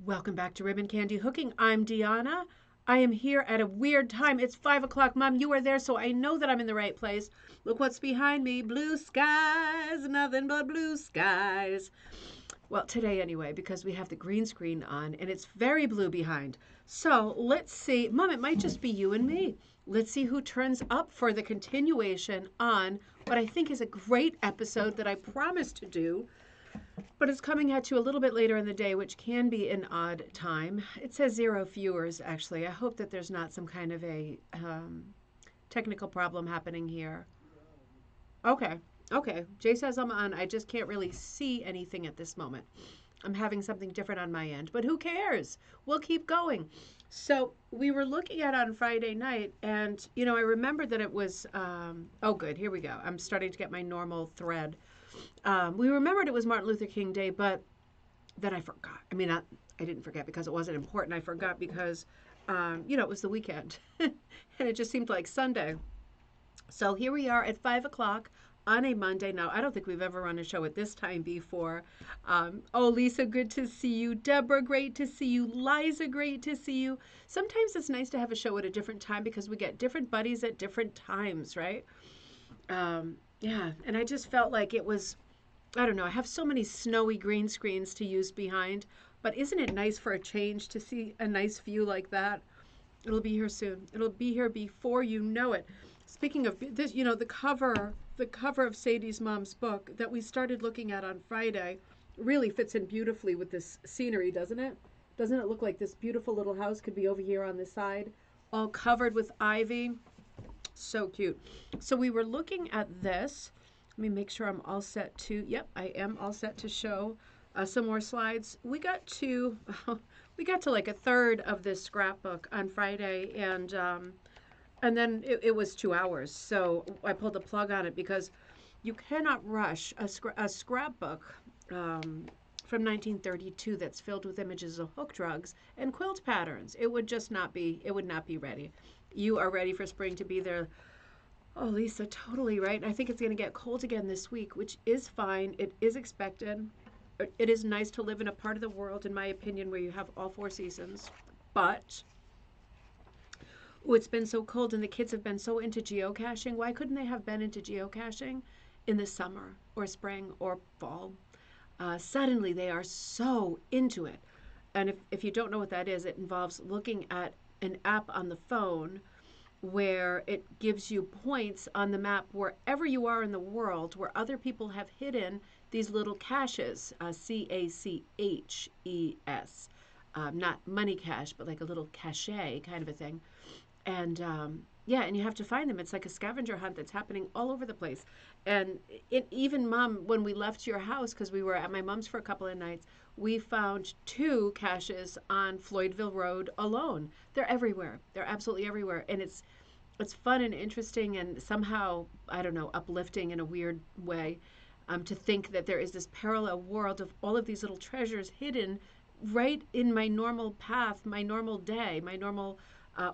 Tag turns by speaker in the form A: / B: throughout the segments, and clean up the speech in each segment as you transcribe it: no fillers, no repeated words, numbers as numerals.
A: Welcome back to Ribbon Candy Hooking. I'm Deanna. I am here at a weird time. It's 5 o'clock. Mom, you are there, so I know that I'm in the right place. Look what's behind me. Blue skies, nothing but blue skies. Well, today anyway, because we have the green screen on and it's very blue behind. So let's see. Mom, it might just be you and me. Let's see who turns up for the continuation on what I think is a great episode that I promised to do, but it's coming at you a little bit later in the day, which can be an odd time. It says 0 viewers, actually. I hope that there's not some kind of a technical problem happening here. Okay, okay. Jay says I'm on. I just can't really see anything at this moment. I'm having something different on my end, but who cares? We'll keep going. So we were looking at on Friday night, and I remember that it was. Oh, good. Here we go. I'm starting to get my normal thread. We remembered it was Martin Luther King Day, but then I forgot. I mean, I didn't forget because it wasn't important. I forgot because, it was the weekend, and it just seemed like Sunday. So here we are at 5 o'clock on a Monday. Now, I don't think we've ever run a show at this time before. Oh, Lisa, good to see you. Deborah, great to see you. Liza, great to see you. Sometimes it's nice to have a show at a different time because we get different buddies at different times, right? Yeah, and I just felt like it was, I don't know, I have so many snowy green screens to use behind, but isn't it nice for a change to see a nice view like that? It'll be here soon. It'll be here before you know it. Speaking of this, the cover of Sadie's mom's book that we started looking at on Friday really fits in beautifully with this scenery, doesn't it? Doesn't it look like this beautiful little house could be over here on the side, all covered with ivy? So cute. So we were looking at this. Let me make sure I'm all set to, yep, I am all set to show some more slides. We got to like a third of this scrapbook on Friday, and then it was 2 hours. So I pulled the plug on it because you cannot rush a scrapbook from 1932 that's filled with images of hook drugs and quilt patterns. It would not be ready. You are ready for spring to be there. Oh, Lisa, totally right. I think it's going to get cold again this week, which is fine. It is expected. It is nice to live in a part of the world, in my opinion, where you have all 4 seasons. But, oh, it's been so cold and the kids have been so into geocaching. Why couldn't they have been into geocaching in the summer or spring or fall? Suddenly they are so into it. And if you don't know what that is, it involves looking at an app on the phone where it gives you points on the map wherever you are in the world where other people have hidden these little caches, Caches, not money cash, but like a little cachet kind of a thing. And yeah, and you have to find them. It's like a scavenger hunt that's happening all over the place. And even Mom, when we left your house, because we were at my mom's for a couple of nights, we found 2 caches on Floydville Road alone. They're everywhere. They're absolutely everywhere, and it's fun and interesting and somehow, I don't know, uplifting in a weird way, to think that there is this parallel world of all of these little treasures hidden right in my normal path, my normal day, my normal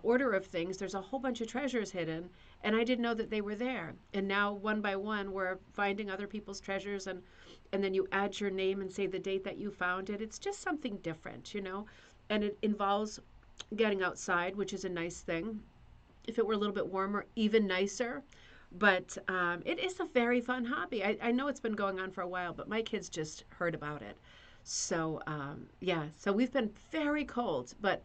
A: order of things. There's a whole bunch of treasures hidden, and I didn't know that they were there. And now, one by one, we're finding other people's treasures, and then you add your name and say the date that you found it. It's just something different. And it involves getting outside, which is a nice thing. If it were a little bit warmer, even nicer. But it is a very fun hobby. I know it's been going on for a while, but my kids just heard about it. So yeah, so we've been very cold, but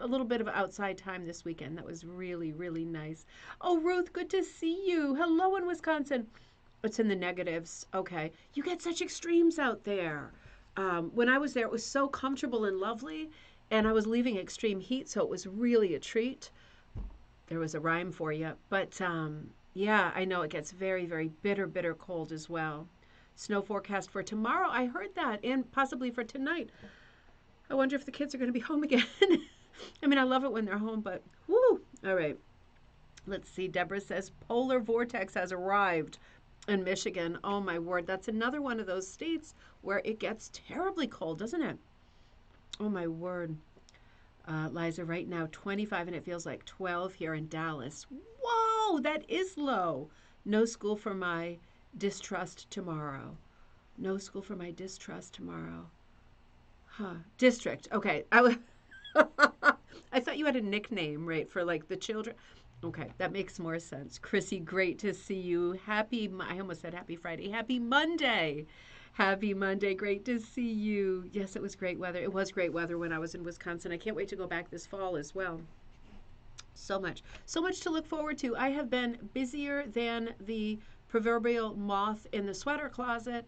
A: a little bit of outside time this weekend. That was really, really nice. Oh, Ruth, good to see you. Hello in Wisconsin. It's in the negatives. Okay. You get such extremes out there. When I was there, it was so comfortable and lovely, and I was leaving extreme heat, so it was really a treat. There was a rhyme for you. But yeah, I know it gets very, very bitter, bitter cold as well. Snow forecast for tomorrow. I heard that, and possibly for tonight. I wonder if the kids are going to be home again. I mean, I love it when they're home, but whoo. All right. Let's see. Deborah says polar vortex has arrived in Michigan. Oh, my word. That's another one of those states where it gets terribly cold, doesn't it? Oh, my word. Liza, right now 25 and it feels like 12 here in Dallas. Whoa, that is low. No school for my distrust tomorrow. No school for my distrust tomorrow. District. Okay. I thought you had a nickname, right, for like the children. Okay, that makes more sense. Chrissy, great to see you. I almost said happy Friday. Happy Monday. Happy Monday. Great to see you. Yes, it was great weather. It was great weather when I was in Wisconsin. I can't wait to go back this fall as well. So much to look forward to. I have been busier than the proverbial moth in the sweater closet.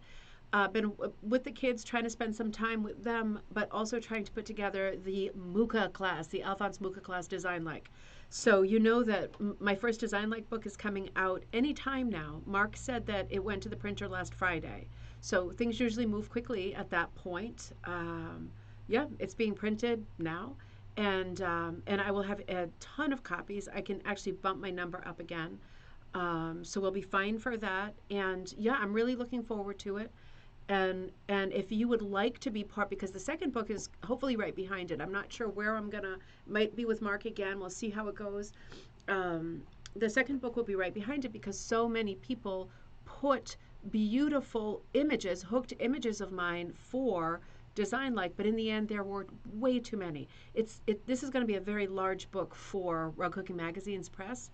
A: Been with the kids, trying to spend some time with them, but also trying to put together the Mucha class, the Alphonse Mucha class Design Like. So you know that my first Design Like book is coming out any time now. Mark said that it went to the printer last Friday. So things usually move quickly at that point. Yeah, it's being printed now. And I will have a ton of copies. I can actually bump my number up again. So we'll be fine for that. And yeah, I'm really looking forward to it. And if you would like to be part, because the second book is hopefully right behind it. I'm not sure where I'm gonna, might be with Mark again. We'll see how it goes. The second book will be right behind it because so many people put beautiful images, hooked images of mine for Design Like, but in the end there were way too many. This is going to be a very large book for Rug Cooking Magazine's press,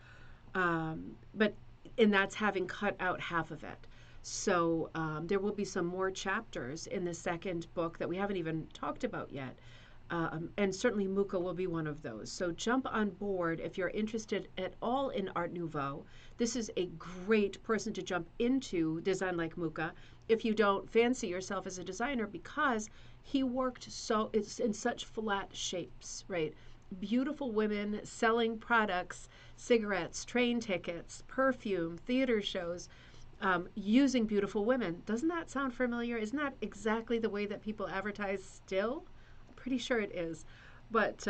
A: but and that's having cut out half of it. So there will be some more chapters in the second book that we haven't even talked about yet. And certainly Mucha will be one of those. So jump on board if you're interested at all in Art Nouveau. This is a great person to jump into Design Like Mucha if you don't fancy yourself as a designer, because he worked it's in such flat shapes, right? Beautiful women selling products, cigarettes, train tickets, perfume, theater shows, using beautiful women. Doesn't that sound familiar? Isn't that exactly the way that people advertise still? Pretty sure it is. But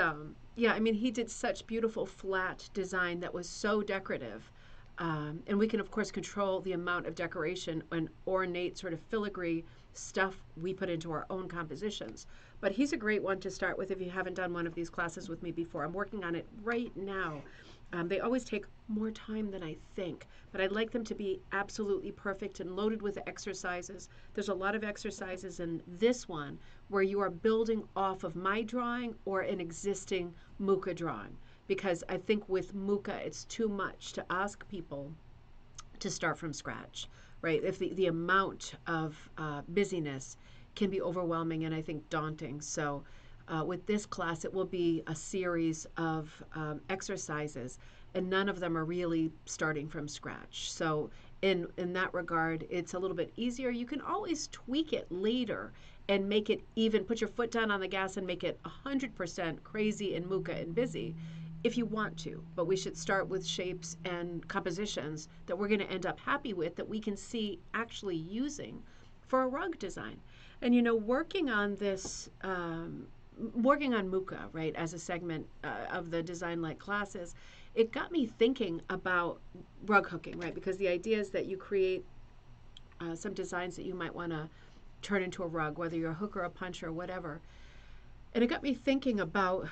A: yeah, I mean, he did such beautiful flat design that was so decorative. And we can, of course, control the amount of decoration and ornate sort of filigree stuff we put into our own compositions. But he's a great one to start with if you haven't done one of these classes with me before. I'm working on it right now. They always take more time than I think, but I'd like them to be absolutely perfect and loaded with exercises. There's a lot of exercises in this one where you are building off of my drawing or an existing Mucha drawing, because I think with Mucha it's too much to ask people to start from scratch, right? If the amount of busyness can be overwhelming and I think daunting. So with this class, it will be a series of exercises, and none of them are really starting from scratch. So in that regard, it's a little bit easier. You can always tweak it later and make it even, put your foot down on the gas and make it 100% crazy and Mucha and busy if you want to. But we should start with shapes and compositions that we're going to end up happy with, that we can see actually using for a rug design. And you know, working on this, working on Mucha, right, as a segment of the Design Like classes, it got me thinking about rug hooking, right? Because the idea is that you create some designs that you might want to turn into a rug, whether you're a hooker, a puncher, or whatever. And it got me thinking about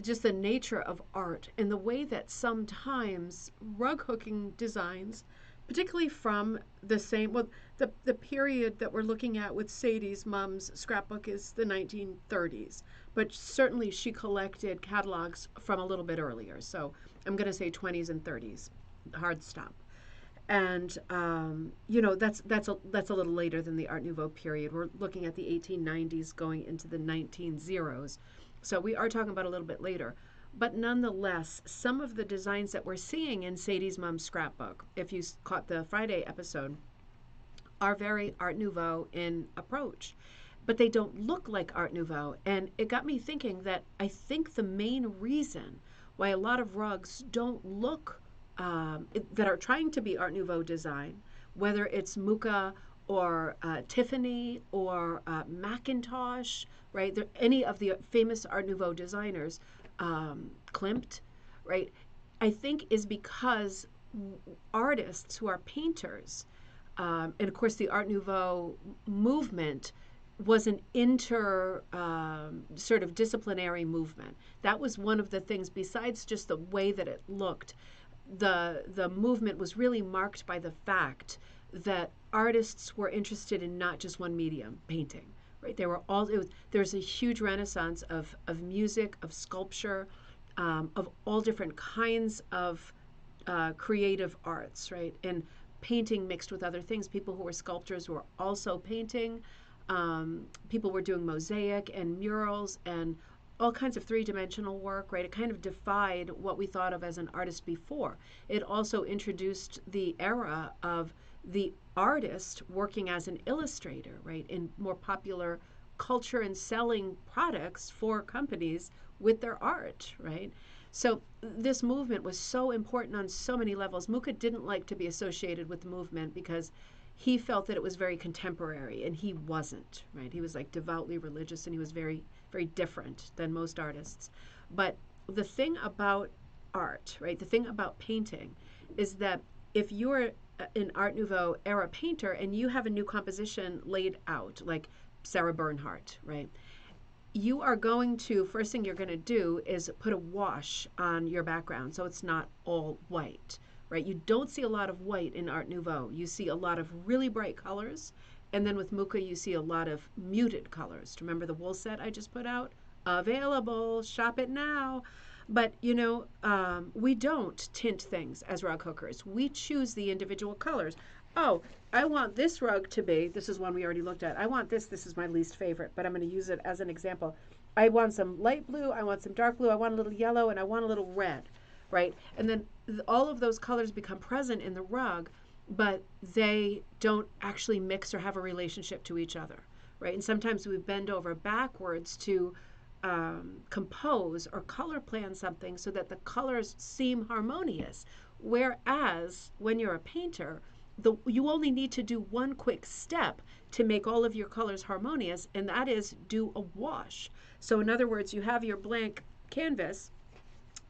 A: just the nature of art and the way that sometimes rug hooking designs, particularly from the same, well, the period that we're looking at with Sadie's mom's scrapbook is the 1930s, but certainly she collected catalogs from a little bit earlier. So I'm going to say 20s and 30s, hard stop. And you know, that's a little later than the Art Nouveau period. We're looking at the 1890s going into the 1900s. So we are talking about a little bit later. But nonetheless, some of the designs that we're seeing in Sadie's mom's scrapbook, if you caught the Friday episode, are very Art Nouveau in approach. But they don't look like Art Nouveau. And it got me thinking that I think the main reason why a lot of rugs don't look that are trying to be Art Nouveau design, whether it's Mucha or Tiffany or Macintosh, right? Any of the famous Art Nouveau designers, Klimt, right? I think is because artists who are painters, and of course the Art Nouveau movement was an sort of disciplinary movement. That was one of the things, besides just the way that it looked. The movement was really marked by the fact that artists were interested in not just one medium, painting, right? They were all, there's a huge renaissance of music, of sculpture, of all different kinds of creative arts, right? And painting mixed with other things. People who were sculptors were also painting. People were doing mosaic and murals and all kinds of three-dimensional work, right? It kind of defied what we thought of as an artist before. It also introduced the era of the artist working as an illustrator, right, in more popular culture and selling products for companies with their art, right? So this movement was so important on so many levels. Mucha didn't like to be associated with the movement because he felt that it was very contemporary, and he wasn't, right? He was like devoutly religious, and he was very, very different than most artists. But the thing about art, right, the thing about painting is that if you're an Art Nouveau era painter and you have a new composition laid out, like Sarah Bernhardt, right? You are going to, first thing you're going to do is put a wash on your background so it's not all white, right? You don't see a lot of white in Art Nouveau. You see a lot of really bright colors. And then with Mucha, you see a lot of muted colors. Remember the wool set I just put out? Available, shop it now. But, we don't tint things as rug hookers. We choose the individual colors. Oh, I want this rug to be, this is one we already looked at. I want this is my least favorite, but I'm going to use it as an example. I want some light blue, I want some dark blue, I want a little yellow, and I want a little red, right? And then all of those colors become present in the rug, but they don't actually mix or have a relationship to each other, right? And sometimes we bend over backwards to compose or color plan something so that the colors seem harmonious. Whereas when you're a painter, you only need to do one quick step to make all of your colors harmonious, and that is do a wash. So in other words, you have your blank canvas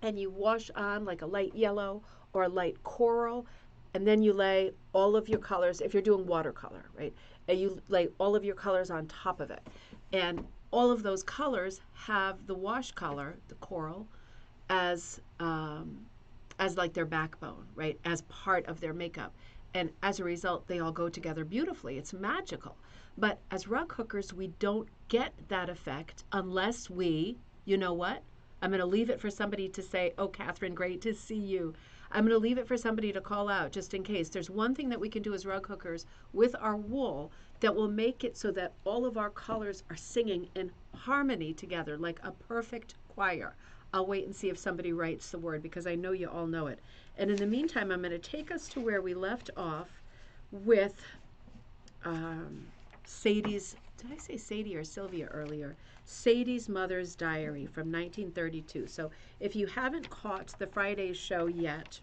A: and you wash on like a light yellow or a light coral, and then you lay all of your colors, if you're doing watercolor, right? And you lay all of your colors on top of it. And all of those colors have the wash color, the coral, as like their backbone, right? As part of their makeup. And as a result, they all go together beautifully. It's magical. But as rug hookers, we don't get that effect unless we, you know what? I'm going to leave it for somebody to say, oh, Catherine, great to see you. I'm going to leave it for somebody to call out just in case. There's one thing that we can do as rug hookers with our wool that will make it so that all of our colors are singing in harmony together like a perfect choir. I'll wait and see if somebody writes the word because I know you all know it. And in the meantime, I'm going to take us to where we left off with Sadie's, did I say Sadie or Sylvia earlier? Sadie's Mother's Diary from 1932. So if you haven't caught the Friday show yet,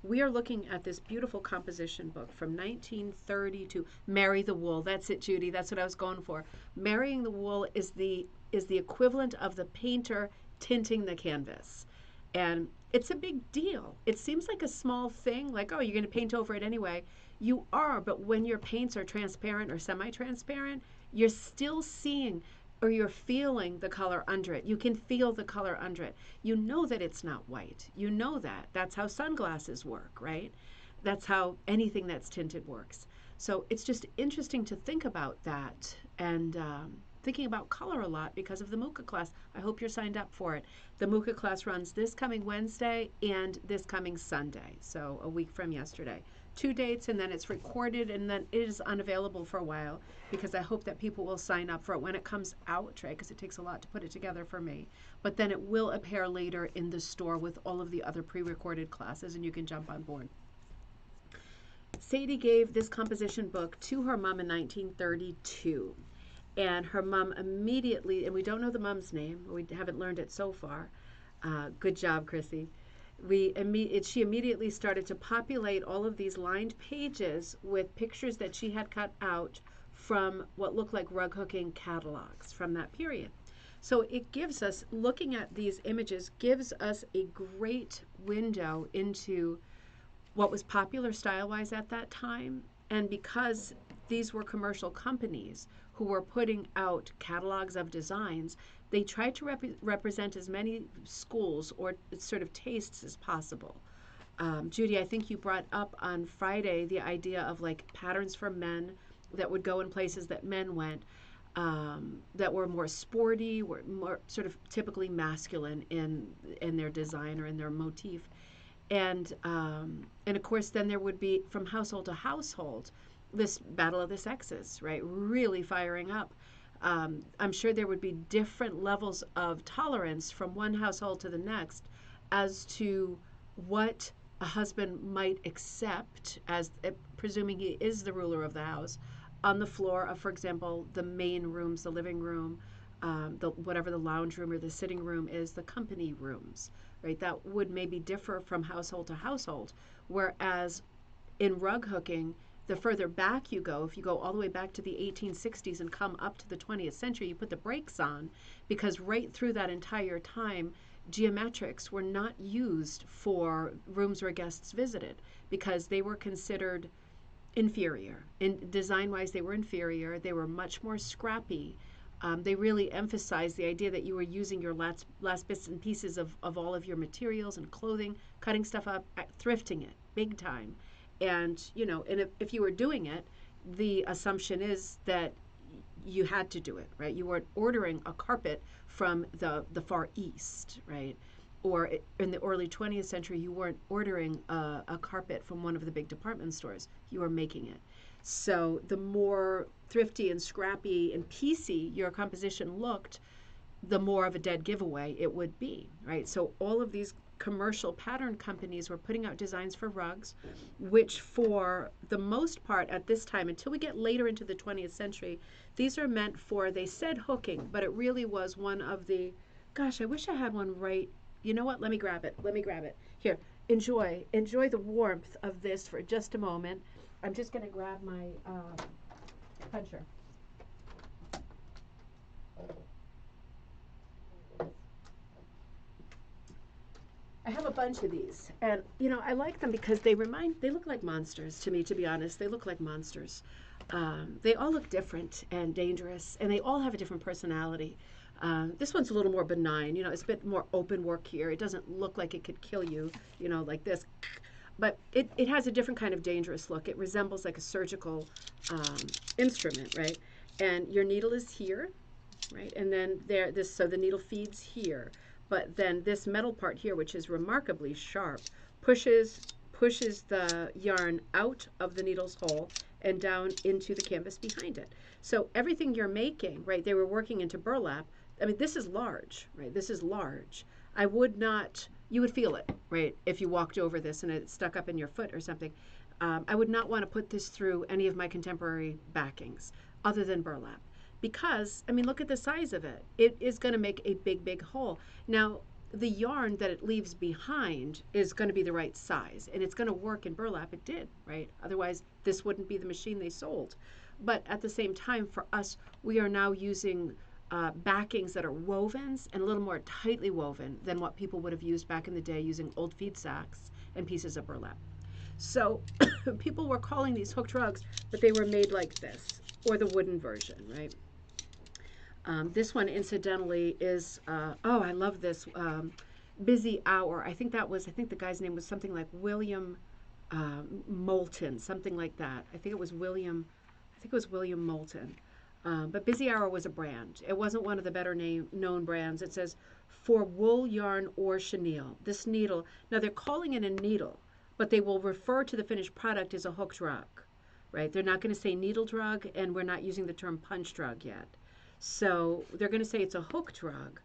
A: we are looking at this beautiful composition book from 1932. Marry the Wool. That's it, Judy. That's what I was going for. Marrying the Wool is the equivalent of the painter tinting the canvas. And it's a big deal. It seems like a small thing, like, oh, you're going to paint over it anyway. You are, but when your paints are transparent or semi-transparent, you're still seeing or you're feeling the color under it. You can feel the color under it. You know that it's not white. You know that. That's how sunglasses work, right? That's how anything that's tinted works. So it's just interesting to think about that and thinking about color a lot because of the Mucha class. I hope you're signed up for it. The Mucha class runs this coming Wednesday and this coming Sunday, so a week from yesterday. 2 dates, and then it's recorded, and then it is unavailable for a while because I hope that people will sign up for it when it comes out, right? Because it takes a lot to put it together for me. But then it will appear later in the store with all of the other pre-recorded classes, and you can jump on board. Sadie gave this composition book to her mom in 1932. And her mom immediately, and we don't know the mom's name, we haven't learned it so far. Good job, Chrissy. She immediately started to populate all of these lined pages with pictures that she had cut out from what looked like rug hooking catalogs from that period. So it gives us, looking at these images, gives us a great window into what was popular style-wise at that time. And because these were commercial companies who were putting out catalogs of designs, they tried to represent as many schools or sort of tastes as possible. Judy, I think you brought up on Friday the idea of like patterns for men that would go in places that men went. that were more sporty, were more sort of typically masculine in their design or in their motif. And of course, then there would be from household to household this battle of the sexes, right? Really firing up. I'm sure there would be different levels of tolerance from one household to the next as to what a husband might accept as presuming he is the ruler of the house on the floor of, for example, the main rooms, the living room, whatever the lounge room or the sitting room is, the company rooms, right? That would maybe differ from household to household. Whereas in rug hooking, the further back you go, if you go all the way back to the 1860s and come up to the 20th century, you put the brakes on, because right through that entire time, geometrics were not used for rooms where guests visited because they were considered inferior. In design-wise, they were inferior. They were much more scrappy. They really emphasized the idea that you were using your last bits and pieces of all of your materials and clothing, cutting stuff up, thrifting it big time. And, and if you were doing it, the assumption is that you had to do it, right? You weren't ordering a carpet from the Far East, right? Or in the early 20th century, you weren't ordering a carpet from one of the big department stores. You were making it. So the more thrifty and scrappy and piecey your composition looked, the more of a dead giveaway it would be, right? So all of these commercial pattern companies were putting out designs for rugs, which for the most part at this time, until we get later into the 20th century, these are meant for, they said hooking, but it really was one of the, gosh, I wish I had one right. You know what? Let me grab it. Let me grab it. Here, enjoy the warmth of this for just a moment. I'm just going to grab my puncher. I have a bunch of these, and I like them because they look like monsters to me, to be honest. They look like monsters. They all look different and dangerous, and they all have a different personality. This one's a little more benign, it's a bit more open work here. It doesn't look like it could kill you, like this. But it has a different kind of dangerous look. It resembles like a surgical instrument, right? And your needle is here, right? And then so the needle feeds here. But then this metal part here, which is remarkably sharp, pushes the yarn out of the needle's hole and down into the canvas behind it. So everything you're making, right, they were working into burlap. I mean, this is large, right? This is large. I would not, you would feel it, right, if you walked over this and it stuck up in your foot or something. I would not want to put this through any of my contemporary backings other than burlap. Because, I mean, look at the size of it. It is going to make a big, big hole. Now, the yarn that it leaves behind is going to be the right size, and it's going to work in burlap. It did, right? Otherwise, this wouldn't be the machine they sold. But at the same time, for us, we are now using backings that are wovens and a little more tightly woven than what people would have used back in the day using old feed sacks and pieces of burlap. So people were calling these hooked rugs, but they were made like this, or the wooden version, right? This one, incidentally, is, oh, I love this, Busy Hour. I think the guy's name was something like William Moulton, something like that. I think it was William Moulton. But Busy Hour was a brand. It wasn't one of the better known brands. It says, for wool, yarn, or chenille. This needle, now they're calling it a needle, but they will refer to the finished product as a hooked rug, right? They're not going to say needle drug, and we're not using the term punch drug yet. So they're going to say it's a hooked rug,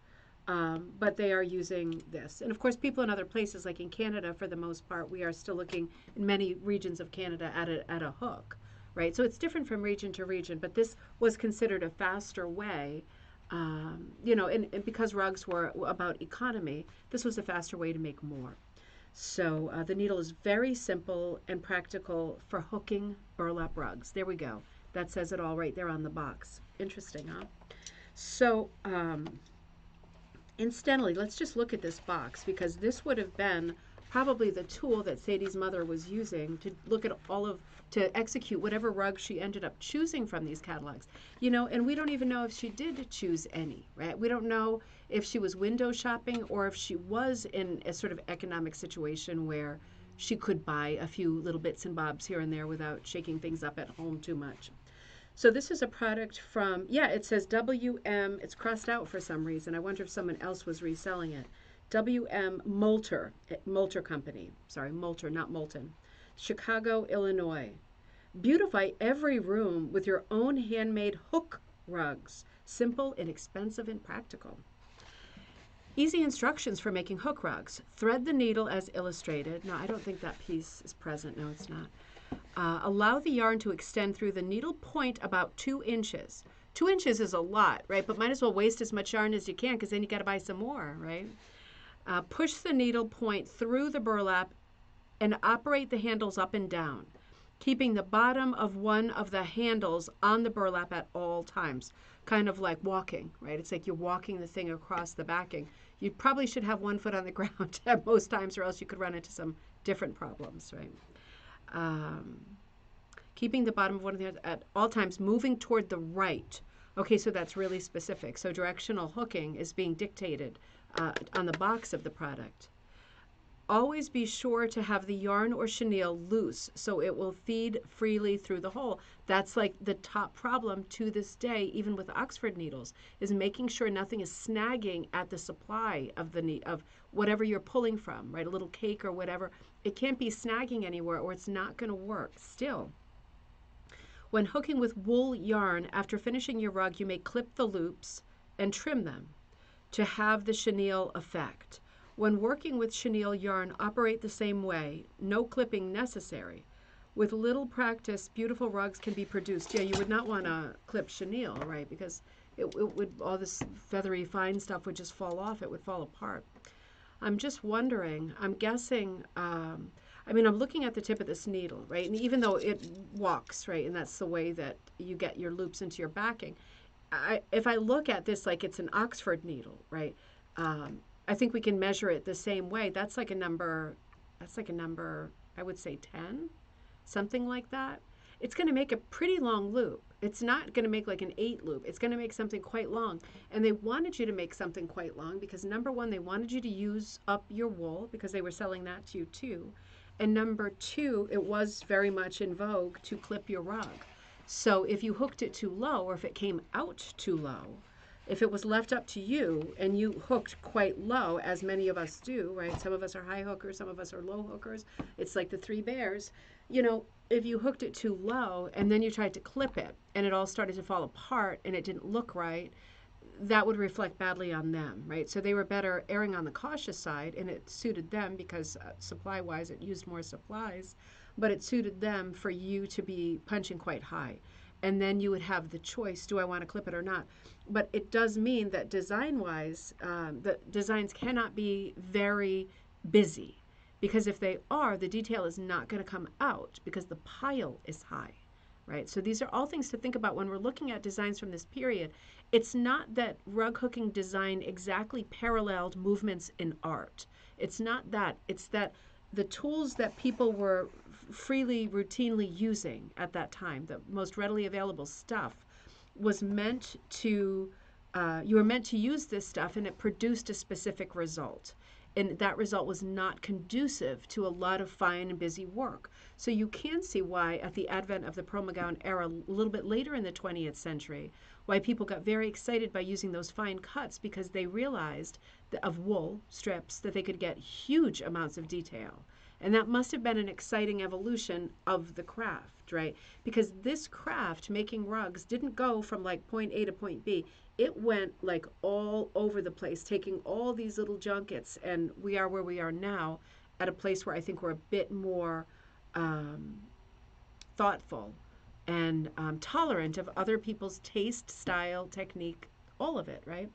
A: but they are using this. And of course, people in other places, like in Canada, for the most part, we are still looking in many regions of Canada at a hook, right? So it's different from region to region, but this was considered a faster way, and because rugs were about economy, this was a faster way to make more. So the needle is very simple and practical for hooking burlap rugs. There we go. That says it all right there on the box. Interesting, huh? So, incidentally, let's just look at this box, because this would have been probably the tool that Sadie's mother was using to look at to execute whatever rug she ended up choosing from these catalogs. And we don't even know if she did choose any, right? We don't know if she was window shopping or if she was in a sort of economic situation where she could buy a few little bits and bobs here and there without shaking things up at home too much. So this is a product from, yeah, it says WM, it's crossed out for some reason. I wonder if someone else was reselling it. WM Moulter, Moulter Company. Sorry, Moulter, not Molten. Chicago, Illinois. Beautify every room with your own handmade hook rugs. Simple, inexpensive, and practical. Easy instructions for making hook rugs. Thread the needle as illustrated. No, I don't think that piece is present. No, it's not. Allow the yarn to extend through the needle point about 2 inches. 2 inches is a lot, right? But might as well waste as much yarn as you can because then you got to buy some more, right? Push the needle point through the burlap and operate the handles up and down, keeping the bottom of one of the handles on the burlap at all times. Kind of like walking, right? It's like you're walking the thing across the backing. You probably should have one foot on the ground at most times, or else you could run into some different problems, right? Keeping the bottom of one of the at all times moving toward the right. Okay, so that's really specific. So directional hooking is being dictated on the box of the product. Always be sure to have the yarn or chenille loose so it will feed freely through the hole. That's like the top problem to this day, even with Oxford needles, is making sure nothing is snagging at the supply of of whatever you're pulling from, right? A little cake or whatever. It can't be snagging anywhere or it's not going to work still. When hooking with wool yarn, after finishing your rug, you may clip the loops and trim them to have the chenille effect. When working with chenille yarn, operate the same way. No clipping necessary. With little practice, beautiful rugs can be produced. Yeah, you would not want to clip chenille, right? Because it would, all this feathery fine stuff would just fall off. It would fall apart. I'm just wondering, I'm guessing, I mean, I'm looking at the tip of this needle, right? And even though it walks, right, and that's the way that you get your loops into your backing, if I look at this like it's an Oxford needle, right, I think we can measure it the same way. That's like a number, I would say 10, something like that. It's going to make a pretty long loop. It's not going to make like an 8 loop. It's going to make something quite long. And they wanted you to make something quite long because number one, they wanted you to use up your wool because they were selling that to you too. And number two, it was very much in vogue to clip your rug. So if you hooked it too low or if it came out too low, if it was left up to you and you hooked quite low, as many of us do, right? Some of us are high hookers, some of us are low hookers. It's like the 3 bears. You know, if you hooked it too low and then you tried to clip it and it all started to fall apart and it didn't look right, that would reflect badly on them, right? So they were better erring on the cautious side, and it suited them because supply-wise it used more supplies, but it suited them for you to be punching quite high. And then you would have the choice, do I want to clip it or not? But it does mean that design-wise, the designs cannot be very busy, because if they are, the detail is not going to come out because the pile is high, right? So these are all things to think about when we're looking at designs from this period. It's not that rug hooking design exactly paralleled movements in art. It's not that. It's that the tools that people were freely, routinely using at that time, the most readily available stuff, was meant to, you were meant to use this stuff and it produced a specific result. And that result was not conducive to a lot of fine and busy work. So you can see why at the advent of the promo-gown era, a little bit later in the 20th century, why people got very excited by using those fine cuts because they realized that of wool strips that they could get huge amounts of detail. And that must have been an exciting evolution of the craft, right? Because this craft, making rugs, didn't go from like point A to point B. It went like all over the place, taking all these little junkets, and we are where we are now at a place where I think we're a bit more thoughtful and tolerant of other people's taste, style, technique, all of it, right?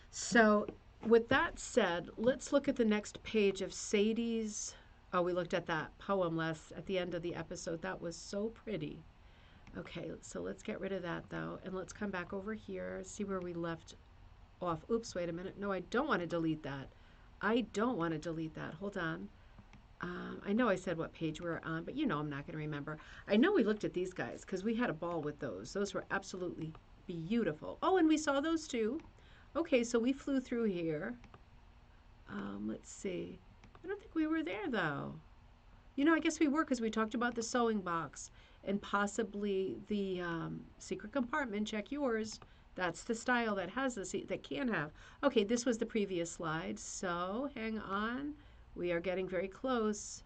A: So with that said, let's look at the next page of Sadie's. Oh, we looked at that poem at the end of the episode. That was so pretty. Okay, so let's get rid of that though, and let's come back over here, see where we left off. Oops, wait a minute. No, I don't want to delete that. I don't want to delete that. Hold on. I know I said what page we were on, but you know I'm not going to remember. I know we looked at these guys because we had a ball with those. Those were absolutely beautiful. Oh, and we saw those too. Okay, so we flew through here. Let's see. I don't think we were there though. You know, I guess we were because we talked about the sewing box. and possibly the secret compartment, check yours. That's the style that has the seat, that can have. Okay, this was the previous slide, so hang on. We are getting very close.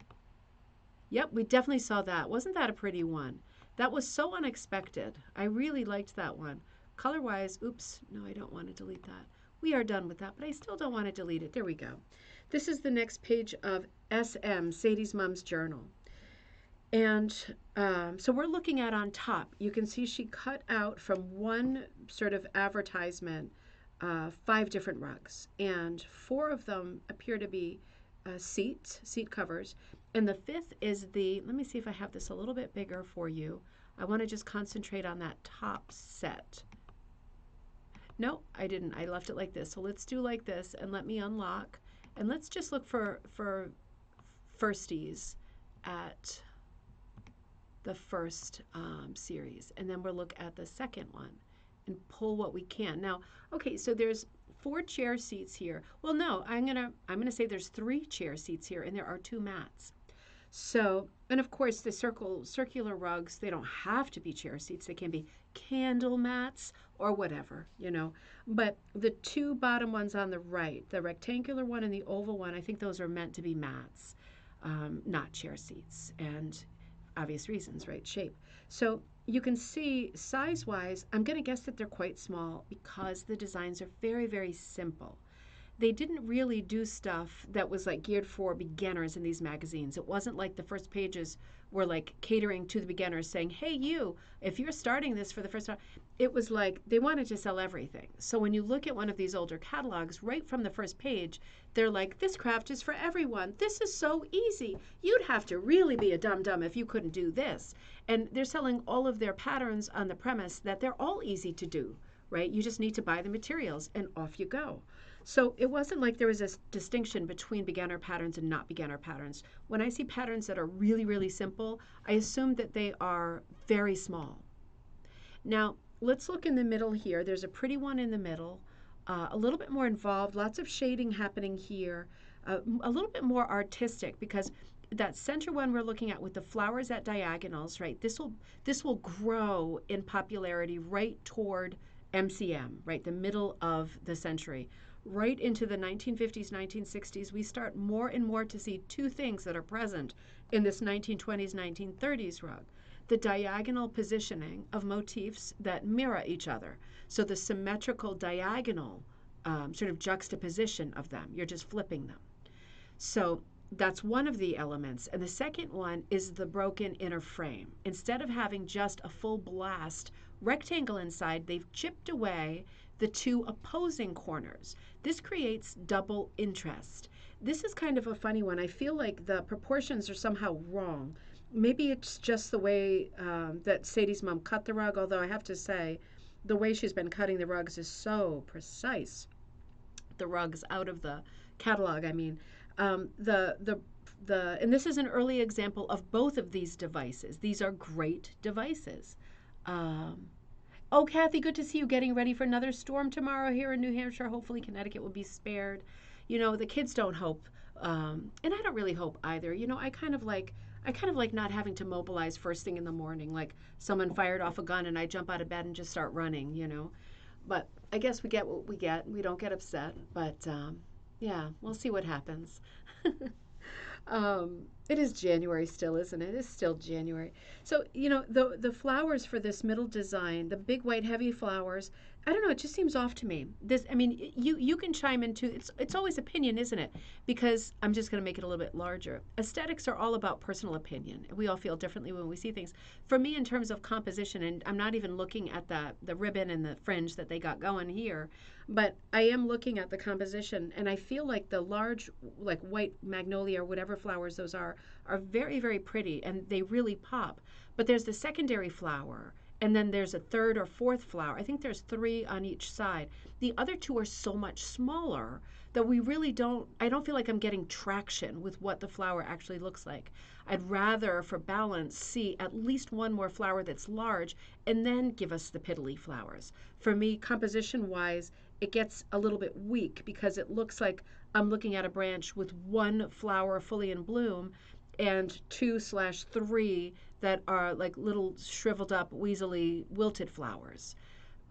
A: Yep, we definitely saw that. Wasn't that a pretty one? That was so unexpected. I really liked that one. Color-wise, oops, no, I don't want to delete that. We are done with that, but I still don't want to delete it. There we go. This is the next page of SM, Sadie's Mom's Journal. And so we're looking at on top, you can see she cut out from one sort of advertisement 5 different rugs. And 4 of them appear to be seat covers. And the 5th is the, let me see if I have this a little bit bigger for you. I want to just concentrate on that top set. No, I didn't. I left it like this. So let's do like this and let me unlock. And let's just look for firsties at the first series. And then we'll look at the second one and pull what we can. Now, okay, so there's 4 chair seats here. Well, no, I'm gonna say there's 3 chair seats here, and there are 2 mats. So, and of course the circular rugs, they don't have to be chair seats. They can be candle mats or whatever, you know. But the 2 bottom ones on the right, the rectangular one and the oval one, I think those are meant to be mats, not chair seats. And obvious reasons, right? Shape. So you can see size-wise, I'm going to guess that they're quite small because the designs are very, very simple. They didn't really do stuff that was like geared for beginners in these magazines. It wasn't like the first pages were like catering to the beginners saying, hey, you, if you're starting this for the first time, it was like they wanted to sell everything. So when you look at one of these older catalogs, right from the first page, they're like, this craft is for everyone. This is so easy. You'd have to really be a dum-dum if you couldn't do this. And they're selling all of their patterns on the premise that they're all easy to do, right? You just need to buy the materials and off you go. So it wasn't like there was a distinction between beginner patterns and not beginner patterns. When I see patterns that are really, really simple, I assume that they are very small. Now, let's look in the middle here. There's a pretty one in the middle, a little bit more involved, lots of shading happening here, a little bit more artistic because that center one we're looking at with the flowers at diagonals, right? This will grow in popularity right toward MCM, right? The middle of the century. Right into the 1950s, 1960s, we start more and more to see 2 things that are present in this 1920s, 1930s rug. The diagonal positioning of motifs that mirror each other. So the symmetrical diagonal sort of juxtaposition of them. You're just flipping them. So that's one of the elements. And the second one is the broken inner frame. Instead of having just a full blast rectangle inside, they've chipped away the 2 opposing corners. This creates double interest. This is kind of a funny one. I feel like the proportions are somehow wrong. Maybe it's just the way that Sadie's mom cut the rug, although I have to say the way she's been cutting the rugs is so precise. The rugs out of the catalog, I mean. And this is an early example of both of these devices. These are great devices. Oh, Kathy, good to see you getting ready for another storm tomorrow here in New Hampshire. Hopefully Connecticut will be spared. You know, the kids don't hope, and I don't really hope either. You know, I kind of like not having to mobilize first thing in the morning, like someone fired off a gun and I jump out of bed and just start running, you know. But I guess we get what we get. We don't get upset. But yeah, we'll see what happens. It is January still, isn't it? It's still January. So, you know, the flowers for this middle design, the big white heavy flowers, I don't know, it just seems off to me. This, I mean, you can chime in too. It's always opinion, isn't it? Because I'm just going to make it a little bit larger. Aesthetics are all about personal opinion. We all feel differently when we see things. For me, in terms of composition, and I'm not even looking at the ribbon and the fringe that they got going here, but I am looking at the composition, and I feel like the large, like white magnolia or whatever flowers those are very, very pretty, and they really pop. But there's the secondary flower, and then there's a 3rd or 4th flower. I think there's 3 on each side. The other 2 are so much smaller that we really I don't feel like I'm getting traction with what the flower actually looks like. I'd rather, for balance, see at least one more flower that's large and then give us the piddly flowers. For me, composition-wise, it gets a little bit weak because it looks like I'm looking at a branch with 1 flower fully in bloom and 2/3 that are like little shriveled up, weaselly, wilted flowers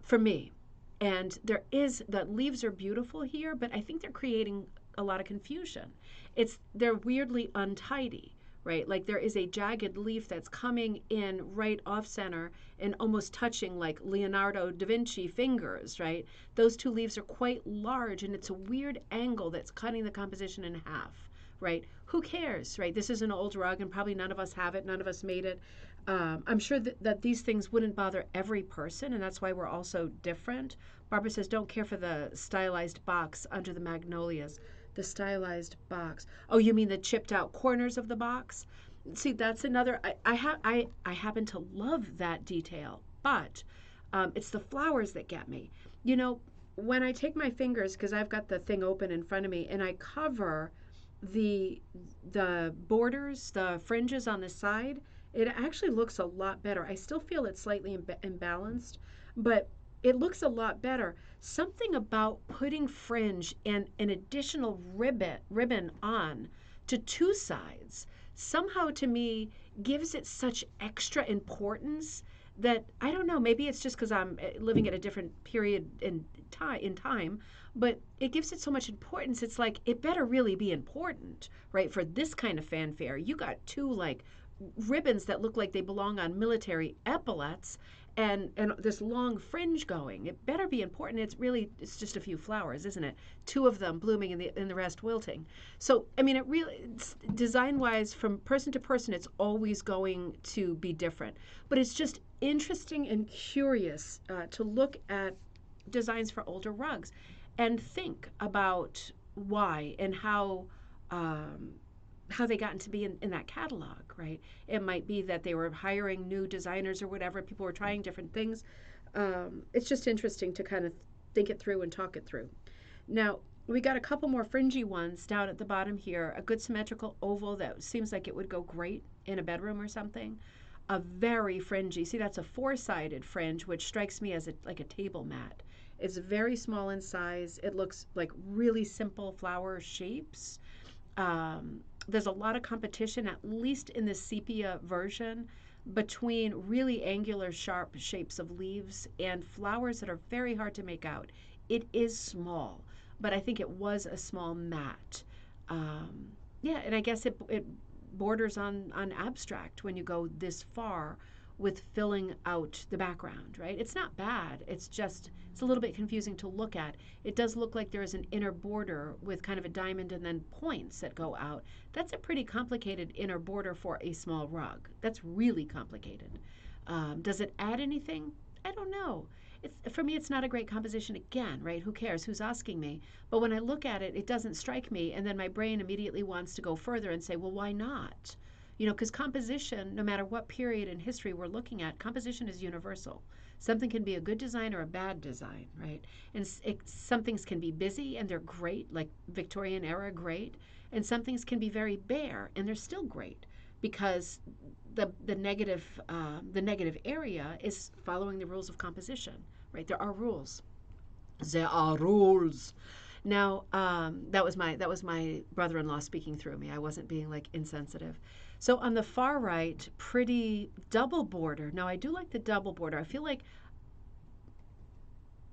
A: for me. And the leaves are beautiful here, but I think they're creating a lot of confusion. They're weirdly untidy, right? Like there is a jagged leaf that's coming in right off center and almost touching like Leonardo da Vinci fingers, right? Those two leaves are quite large and it's a weird angle that's cutting the composition in half, right? Who cares, right? This is an old rug and probably none of us have it, none of us made it. I'm sure that these things wouldn't bother every person, and that's why we're all so different. Barbara says, don't care for the stylized box under the magnolias. The stylized box. Oh, you mean the chipped out corners of the box? See, that's another. I happen to love that detail, but it's the flowers that get me. You know, when I take my fingers, because I've got the thing open in front of me, and I cover the the borders, the fringes on the side, it actually looks a lot better. I still feel it's slightly imbalanced, but it looks a lot better. Something about putting fringe and an additional ribbon on to two sides somehow to me gives it such extra importance that I don't know, maybe it's just because I'm living at a different period in time, but it gives it so much importance. It's like it better really be important, right? For this kind of fanfare, you got two like ribbons that look like they belong on military epaulets and this long fringe going. It better be important. It's just a few flowers, isn't it? Two of them blooming and the rest wilting. So I mean, design wise, from person to person, it's always going to be different. But it's just interesting and curious to look at designs for older rugs and think about why and how they got to be in that catalog, right? It might be that they were hiring new designers or whatever. People were trying different things. It's just interesting to kind of think it through and talk it through. Now, we got a couple more fringy ones down at the bottom here. A good symmetrical oval that seems like it would go great in a bedroom or something. A very fringy. See, that's a four-sided fringe, which strikes me as like a table mat. It's very small in size. It looks like really simple flower shapes. There's a lot of competition, at least in the sepia version, between really angular, sharp shapes of leaves and flowers that are very hard to make out. It is small, but I think it was a small mat. Yeah, and I guess it borders on abstract when you go this far with filling out the background, right? It's not bad. It's a little bit confusing to look at. It does look like there is an inner border with kind of a diamond and then points that go out. That's a pretty complicated inner border for a small rug. That's really complicated. Does it add anything? I don't know. For me, it's not a great composition again, right? Who cares? Who's asking me? But when I look at it, it doesn't strike me. And then my brain immediately wants to go further and say, well, why not? Because composition, no matter what period in history we're looking at, composition is universal. Something can be a good design or a bad design, right? And some things can be busy and they're great, like Victorian era, great. And some things can be very bare and they're still great because the negative area is following the rules of composition, right? There are rules. There are rules. Now, that was my brother-in-law speaking through me. I wasn't being like insensitive. So on the far right, pretty double border. Now I do like the double border. I feel like,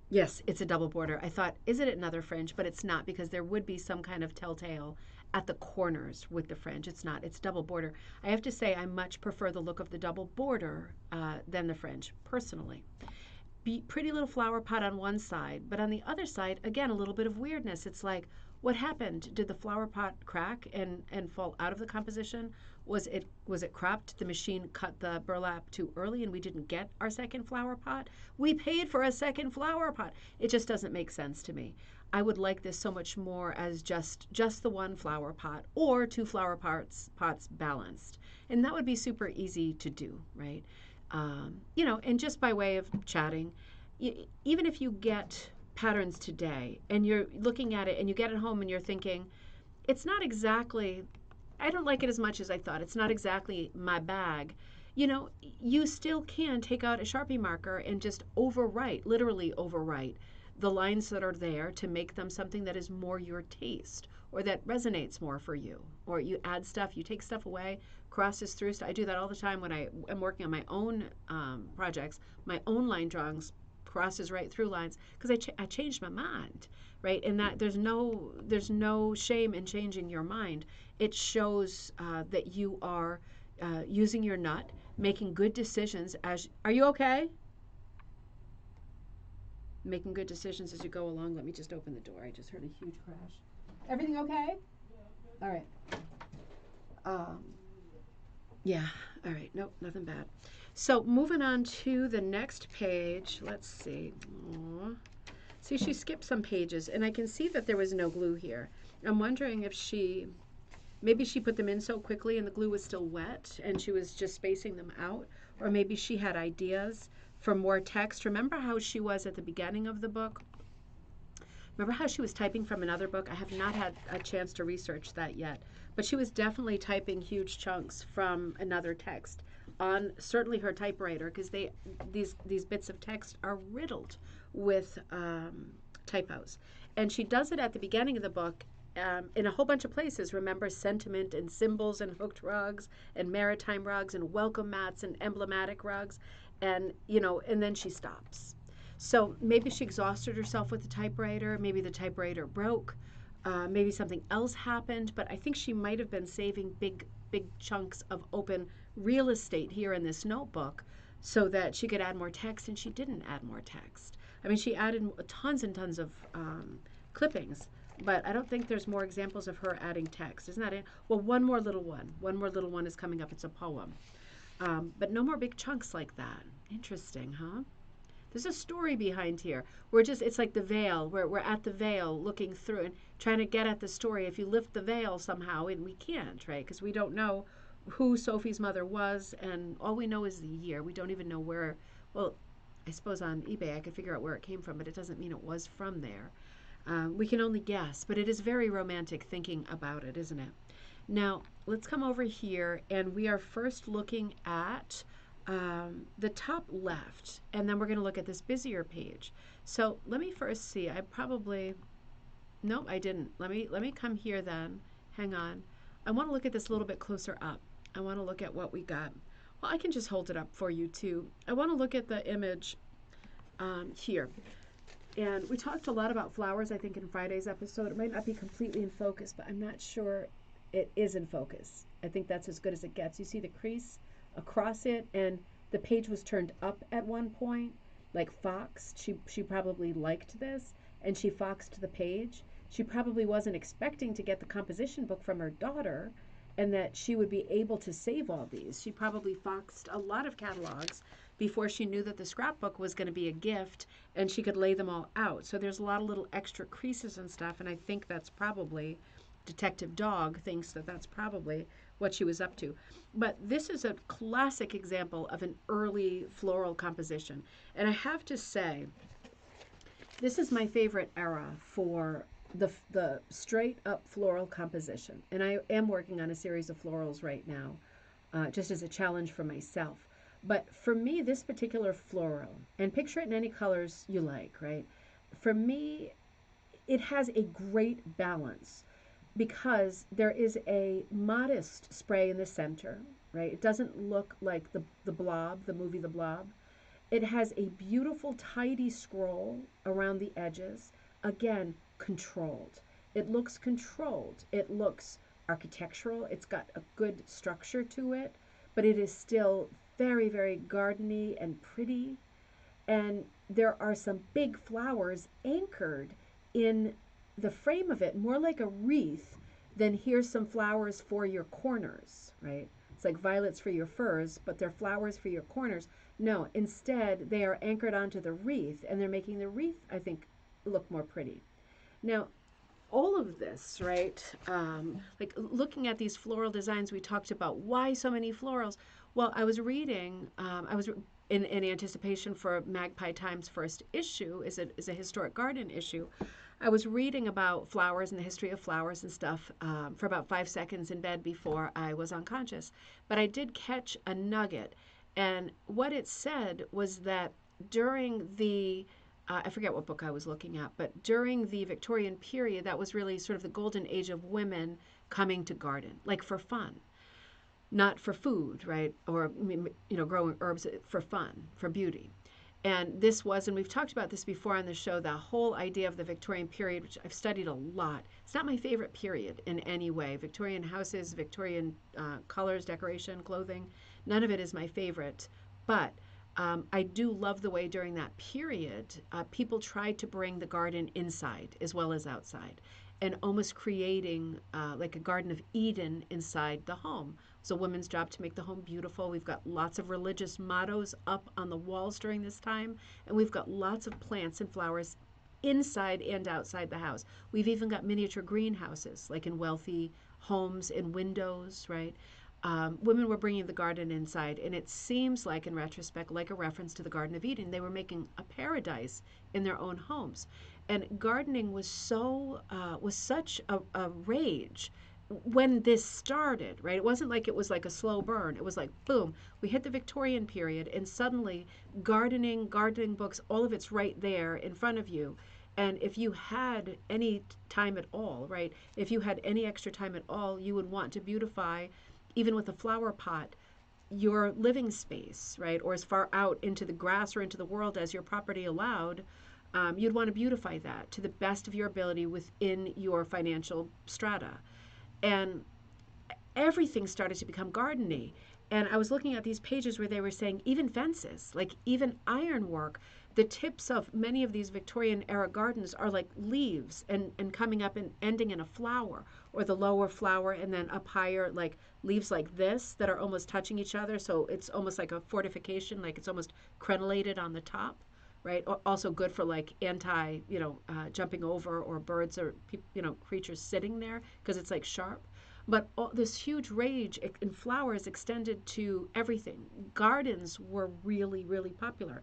A: yes, it's a double border. I thought, is it another fringe? But it's not, because there would be some kind of telltale at the corners with the fringe. It's not. It's double border. I have to say I much prefer the look of the double border than the fringe, personally. Pretty little flower pot on one side, but on the other side, again, a little bit of weirdness. It's like, what happened? Did the flower pot crack and fall out of the composition? Was it cropped? The machine cut the burlap too early and we didn't get our second flower pot? We paid for a second flower pot. It just doesn't make sense to me. I would like this so much more as just the one flower pot or two flower pots balanced. And that would be super easy to do, right? And just by way of chatting, even if you get patterns today and you're looking at it and you get it home and you're thinking, it's not exactly, I don't like it as much as I thought. It's not exactly my bag. You still can take out a Sharpie marker and just literally overwrite the lines that are there to make them something that is more your taste or that resonates more for you. Or you add stuff, you take stuff away. crosses through. So I do that all the time when I am working on my own projects, my own line drawings, crosses right through lines because I changed my mind, right? And that there's no shame in changing your mind. It shows that you are using your nut, making good decisions. Are you okay? Making good decisions as you go along. Let me just open the door. I just heard a huge crash. Everything okay? All right. Um, yeah. All right. Nope. Nothing bad. So moving on to the next page. Let's see. Aww. See, she skipped some pages, and I can see that there was no glue here. I'm wondering if maybe she put them in so quickly and the glue was still wet and she was just spacing them out, or maybe she had ideas for more text. Remember how she was at the beginning of the book? Remember how she was typing from another book? I have not had a chance to research that yet, but she was definitely typing huge chunks from another text on certainly her typewriter, because these bits of text are riddled with typos. And she does it at the beginning of the book in a whole bunch of places. Remember, sentiment and symbols and hooked rugs and maritime rugs and welcome mats and emblematic rugs, and and then she stops. So maybe she exhausted herself with the typewriter. Maybe the typewriter broke. Maybe something else happened. But I think she might have been saving big chunks of open real estate here in this notebook so that she could add more text, and she didn't add more text. I mean, she added tons and tons of clippings, but I don't think there's more examples of her adding text. Isn't that it? Well, one more little one. One more little one is coming up. It's a poem. But no more big chunks like that. Interesting, huh? There's a story behind here. It's like the veil. We're at the veil looking through and trying to get at the story. If you lift the veil somehow, and we can't, right? Because we don't know who Sophie's mother was, and all we know is the year. We don't even know where. Well, I suppose on eBay I could figure out where it came from, but it doesn't mean it was from there. We can only guess, but it is very romantic thinking about it, isn't it? Now, let's come over here, and we are first looking at the top left, and then we're going to look at this busier page. So let me first see. Nope, I didn't. Let me come here then. Hang on. I want to look at this a little bit closer up. I want to look at what we got. Well, I can just hold it up for you too. I want to look at the image here. And we talked a lot about flowers, I think, in Friday's episode. It might not be completely in focus, but I'm not sure it is in focus. I think that's as good as it gets. You see the crease across it, and the page was turned up at one point, like foxed. She probably liked this, and she foxed the page. She probably wasn't expecting to get the composition book from her daughter, and that she would be able to save all these. She probably foxed a lot of catalogs before she knew that the scrapbook was going to be a gift and she could lay them all out. So there's a lot of little extra creases and stuff, and I think that's probably, Detective Dog thinks that that's probably what she was up to. But this is a classic example of an early floral composition. And I have to say, this is my favorite era for the straight up floral composition. And I am working on a series of florals right now, just as a challenge for myself. But for me, this particular floral, and picture it in any colors you like, right? For me, it has a great balance because there is a modest spray in the center, right? It doesn't look like the Blob, the movie The Blob. It has a beautiful, tidy scroll around the edges. Again, controlled. It looks controlled. It looks architectural. It's got a good structure to it, but it is still very, very gardeny and pretty. And there are some big flowers anchored in the frame of it, more like a wreath than here's some flowers for your corners, right? It's like violets for your furs, but they're flowers for your corners. No, instead they are anchored onto the wreath, and they're making the wreath, I think, look more pretty. Now, all of this, right, like looking at these floral designs, we talked about why so many florals. Well, I was reading, in anticipation for Magpie Time's first issue, is a historic garden issue. I was reading about flowers and the history of flowers and stuff for about 5 seconds in bed before I was unconscious. But I did catch a nugget. And what it said was that during the I forget what book I was looking at, but during the Victorian period, that was really sort of the golden age of women coming to garden, like for fun. not for food, right? Or, growing herbs for fun, for beauty. And this was, and we've talked about this before on the show, the whole idea of the Victorian period, which I've studied a lot. It's not my favorite period in any way. Victorian houses, Victorian colors, decoration, clothing, none of it is my favorite. But I do love the way during that period, people tried to bring the garden inside as well as outside, and almost creating like a Garden of Eden inside the home. It's a woman's job to make the home beautiful. We've got lots of religious mottos up on the walls during this time, and we've got lots of plants and flowers inside and outside the house. We've even got miniature greenhouses, like in wealthy homes and windows, right? Women were bringing the garden inside, and it seems like, in retrospect, like a reference to the Garden of Eden. They were making a paradise in their own homes, and gardening was such a rage when this started, right? It wasn't like it was like a slow burn. It was like, boom, we hit the Victorian period, and suddenly gardening books, all of it's right there in front of you. And if you had any time at all, right? If you had any extra time at all, you would want to beautify, even with a flower pot, your living space, right? Or as far out into the grass or into the world as your property allowed. You'd want to beautify that to the best of your ability within your financial strata. And everything started to become gardeny. And I was looking at these pages where they were saying even fences, like even ironwork, the tips of many of these Victorian era gardens are like leaves and coming up and ending in a flower, or the lower flower and then up higher, like leaves like this that are almost touching each other. So it's almost like a fortification, like it's almost crenellated on the top, right? Also good for like anti, jumping over, or birds or, creatures sitting there, because it's like sharp. But this huge rage in flowers extended to everything. Gardens were really, really popular.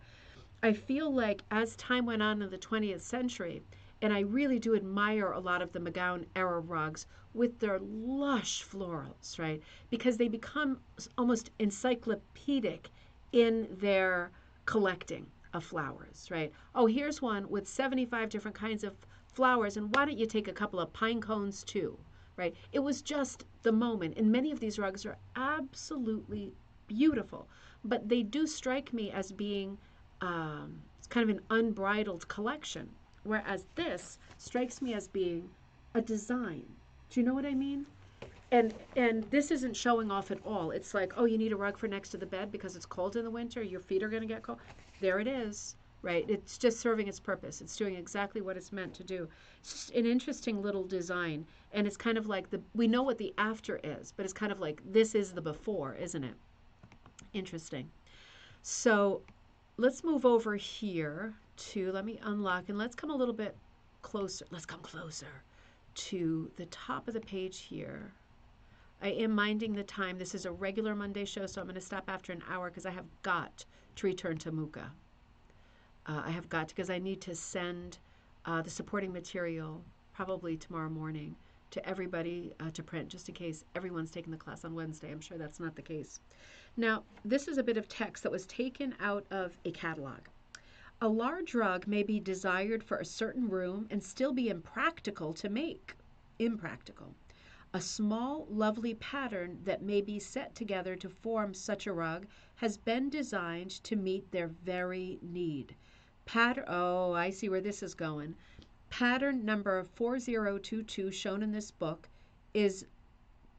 A: I feel like as time went on in the 20th century, and I really do admire a lot of the McGowan era rugs with their lush florals, right? Because they become almost encyclopedic in their collecting of flowers, right? Oh, here's one with 75 different kinds of flowers, and why don't you take a couple of pine cones too, right? It was just the moment, and many of these rugs are absolutely beautiful, but they do strike me as being it's kind of an unbridled collection, whereas this strikes me as being a design. Do you know what I mean? And this isn't showing off at all. It's like, oh, you need a rug for next to the bed because it's cold in the winter. Your feet are going to get cold. There it is, right? It's just serving its purpose. It's doing exactly what it's meant to do. It's just an interesting little design, and it's kind of like we know what the after is, but it's kind of like this is the before, isn't it? Interesting. So let's move over here to, let me unlock, and let's come a little bit closer. Let's come closer to the top of the page here. I am minding the time. This is a regular Monday show, so I'm going to stop after an hour because I have got to return to Mucha. I have got to, because I need to send the supporting material probably tomorrow morning to everybody to print, just in case everyone's taking the class on Wednesday. I'm sure that's not the case. Now, this is a bit of text that was taken out of a catalog. A large rug may be desired for a certain room and still be impractical to make. Impractical. A small, lovely pattern that may be set together to form such a rug has been designed to meet their very need. Oh, I see where this is going. Pattern number 4022 shown in this book is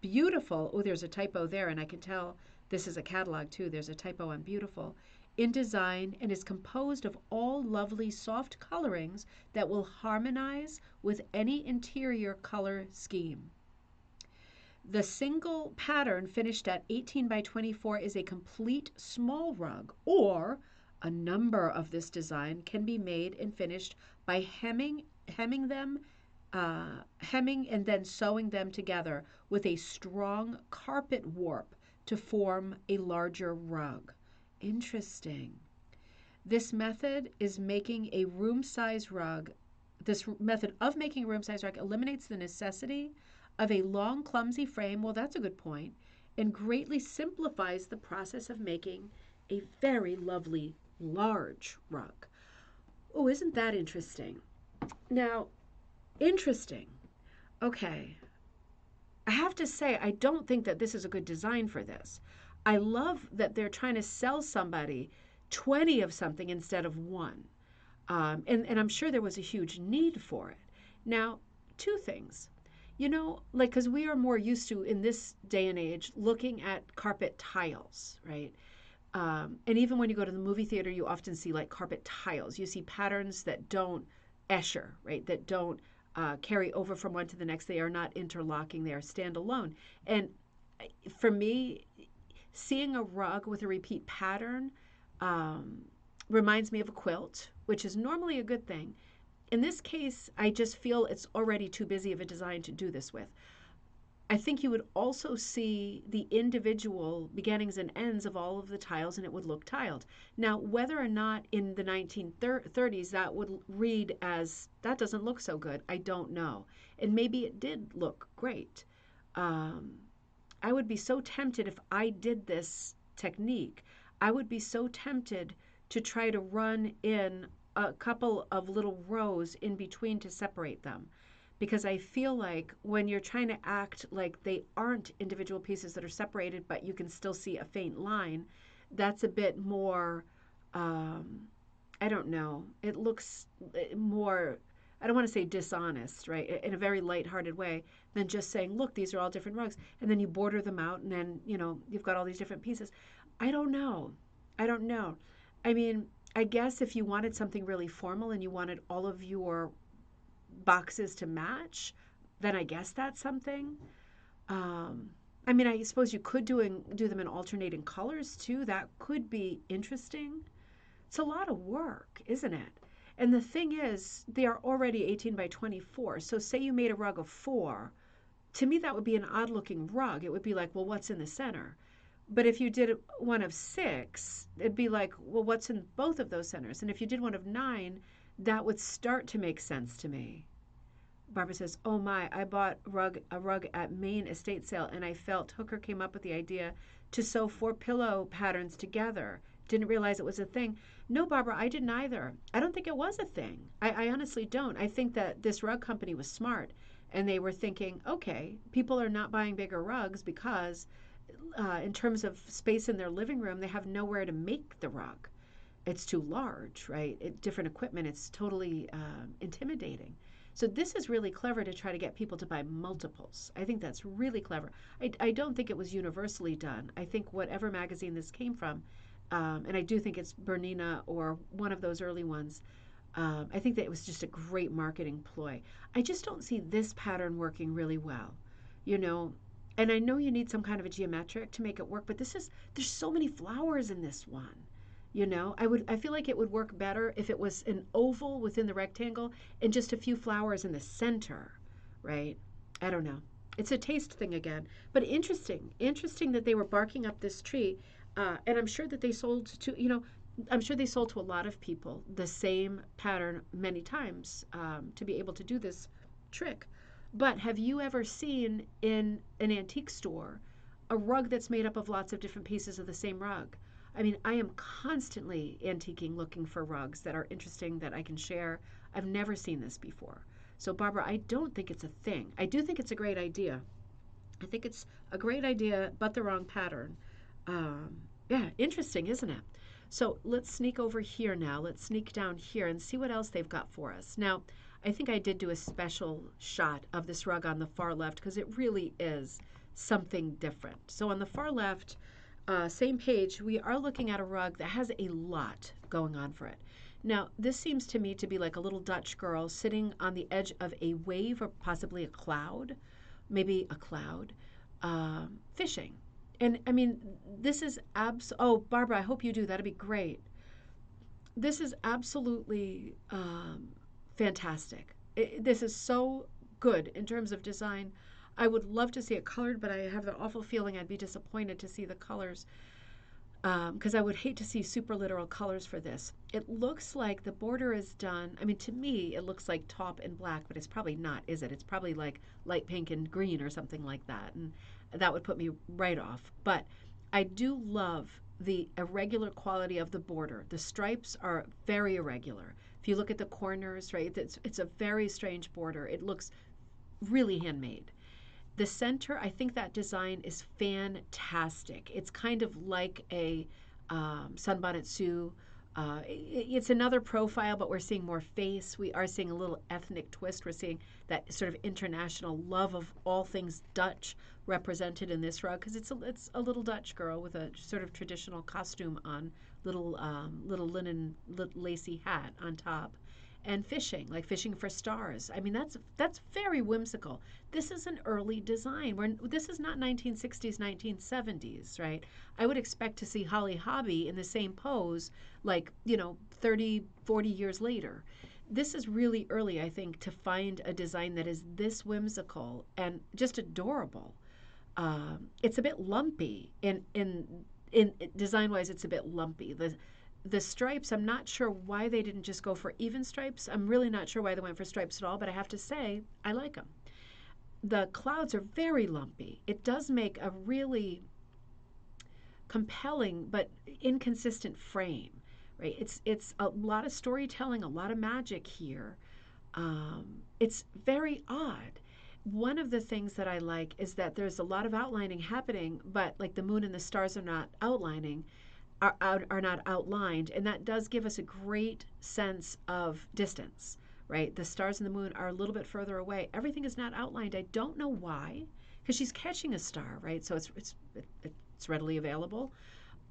A: beautiful. Oh, there's a typo there, and I can tell this is a catalog too. There's a typo on beautiful. In design, and is composed of all lovely soft colorings that will harmonize with any interior color scheme. The single pattern finished at 18 by 24 is a complete small rug, or a number of this design can be made and finished by hemming and then sewing them together with a strong carpet warp to form a larger rug. Interesting. This method is making a room size rug. This method of making a room size rug eliminates the necessity of a long, clumsy frame. Well, that's a good point. And greatly simplifies the process of making a very lovely, large rug. Oh, isn't that interesting? Now, interesting. Okay. I have to say, I don't think that this is a good design for this. I love that they're trying to sell somebody 20 of something instead of one. And I'm sure there was a huge need for it. Now, two things. Like, because we are more used to, in this day and age, looking at carpet tiles, right? And even when you go to the movie theater, you often see like carpet tiles. You see patterns that don't escher, right? That don't carry over from one to the next. They are not interlocking, they are standalone. And for me, seeing a rug with a repeat pattern um, reminds me of a quilt, which is normally a good thing. In this case, I just feel it's already too busy of a design to do this with. I think you would also see the individual beginnings and ends of all of the tiles and it would look tiled. Now, whether or not in the 1930s that would read as that doesn't look so good, I don't know. And maybe it did look great. Um, I would be so tempted if I did this technique. I would be so tempted to try to run in a couple of little rows in between to separate them. Because I feel like when you're trying to act like they aren't individual pieces that are separated, but you can still see a faint line, that's a bit more, um, I don't know, it looks more, I don't want to say dishonest, right, in a very lighthearted way, than just saying, look, these are all different rugs. And then you border them out, and then, you've got all these different pieces. I don't know. I don't know. I mean, I guess if you wanted something really formal and you wanted all of your boxes to match, then I guess that's something. Um, I mean, I suppose you could do them in alternating colors too. That could be interesting. It's a lot of work, isn't it? And the thing is, they are already 18 by 24. So say you made a rug of 4. To me, that would be an odd looking rug. It would be like, well, what's in the center? But if you did one of 6, it'd be like, well, what's in both of those centers? And if you did one of 9, that would start to make sense to me. Barbara says, oh my, I bought a rug at Maine estate sale and I felt Hooker came up with the idea to sew 4 pillow patterns together. Didn't realize it was a thing. No, Barbara, I didn't either. I don't think it was a thing. I honestly don't. I think that this rug company was smart and they were thinking, okay, people are not buying bigger rugs because in terms of space in their living room, they have nowhere to make the rug. It's too large, right? Different equipment, it's totally intimidating. So this is really clever to try to get people to buy multiples. I think that's really clever. I don't think it was universally done. I think whatever magazine this came from, and I do think it's Bernina or one of those early ones, I think that it was just a great marketing ploy. I just don't see this pattern working really well, you know. And I know you need some kind of a geometric to make it work, but there's so many flowers in this one. I feel like it would work better if it was an oval within the rectangle and just a few flowers in the center, right? I don't know. It's a taste thing again, but interesting that they were barking up this tree, and I'm sure that they sold to, I'm sure they sold to a lot of people the same pattern many times to be able to do this trick. But have you ever seen in an antique store a rug that's made up of lots of different pieces of the same rug? I mean, I am constantly antiquing looking for rugs that are interesting that I can share. I've never seen this before. So, Barbara, I don't think it's a thing. I do think it's a great idea. I think it's a great idea, but the wrong pattern. Yeah, interesting, isn't it? So let's sneak over here now. Let's sneak down here and see what else they've got for us. Now, I think I did do a special shot of this rug on the far left because it really is something different. So on the far left, same page, we are looking at a rug that has a lot going on for it. Now, this seems to me to be like a little Dutch girl sitting on the edge of a wave or possibly a cloud, maybe a cloud, fishing. And I mean, this is oh, Barbara, I hope you do. That'd be great. This is absolutely fantastic. This is so good in terms of design. I would love to see it colored, but I have the awful feeling I'd be disappointed to see the colors because I would hate to see super literal colors for this. It looks like the border is done. I mean, to me, it looks like taupe and black, but it's probably not, is it? It's probably like light pink and green or something like that, and that would put me right off. But I do love the irregular quality of the border. The stripes are very irregular. If you look at the corners, right, it's a very strange border. It looks really handmade. The center, I think that design is fantastic. It's kind of like a Sunbonnet Sue. It's another profile, but we're seeing more face. We are seeing a little ethnic twist. We're seeing that sort of international love of all things Dutch represented in this rug because it's a little Dutch girl with a sort of traditional costume on, little linen lacy hat on top, and fishing, like fishing for stars. I mean, that's very whimsical. This is an early design. This is not 1960s, 1970s, right? I would expect to see Holly Hobby in the same pose, like, 30, 40 years later. This is really early, I think, to find a design that is this whimsical and just adorable. It's a bit lumpy in design wise. It's a bit lumpy. The stripes, I'm not sure why they didn't just go for even stripes. I'm really not sure why they went for stripes at all, but I have to say, I like them. The clouds are very lumpy. It does make a really compelling but inconsistent frame, right? It's a lot of storytelling, a lot of magic here. It's very odd. One of the things that I like is that there's a lot of outlining happening, but like the moon and the stars are not outlining, are not outlined, and that does give us a great sense of distance, right? The stars and the moon are a little bit further away. Everything is not outlined. I don't know why, because she's catching a star, right? So it's readily available.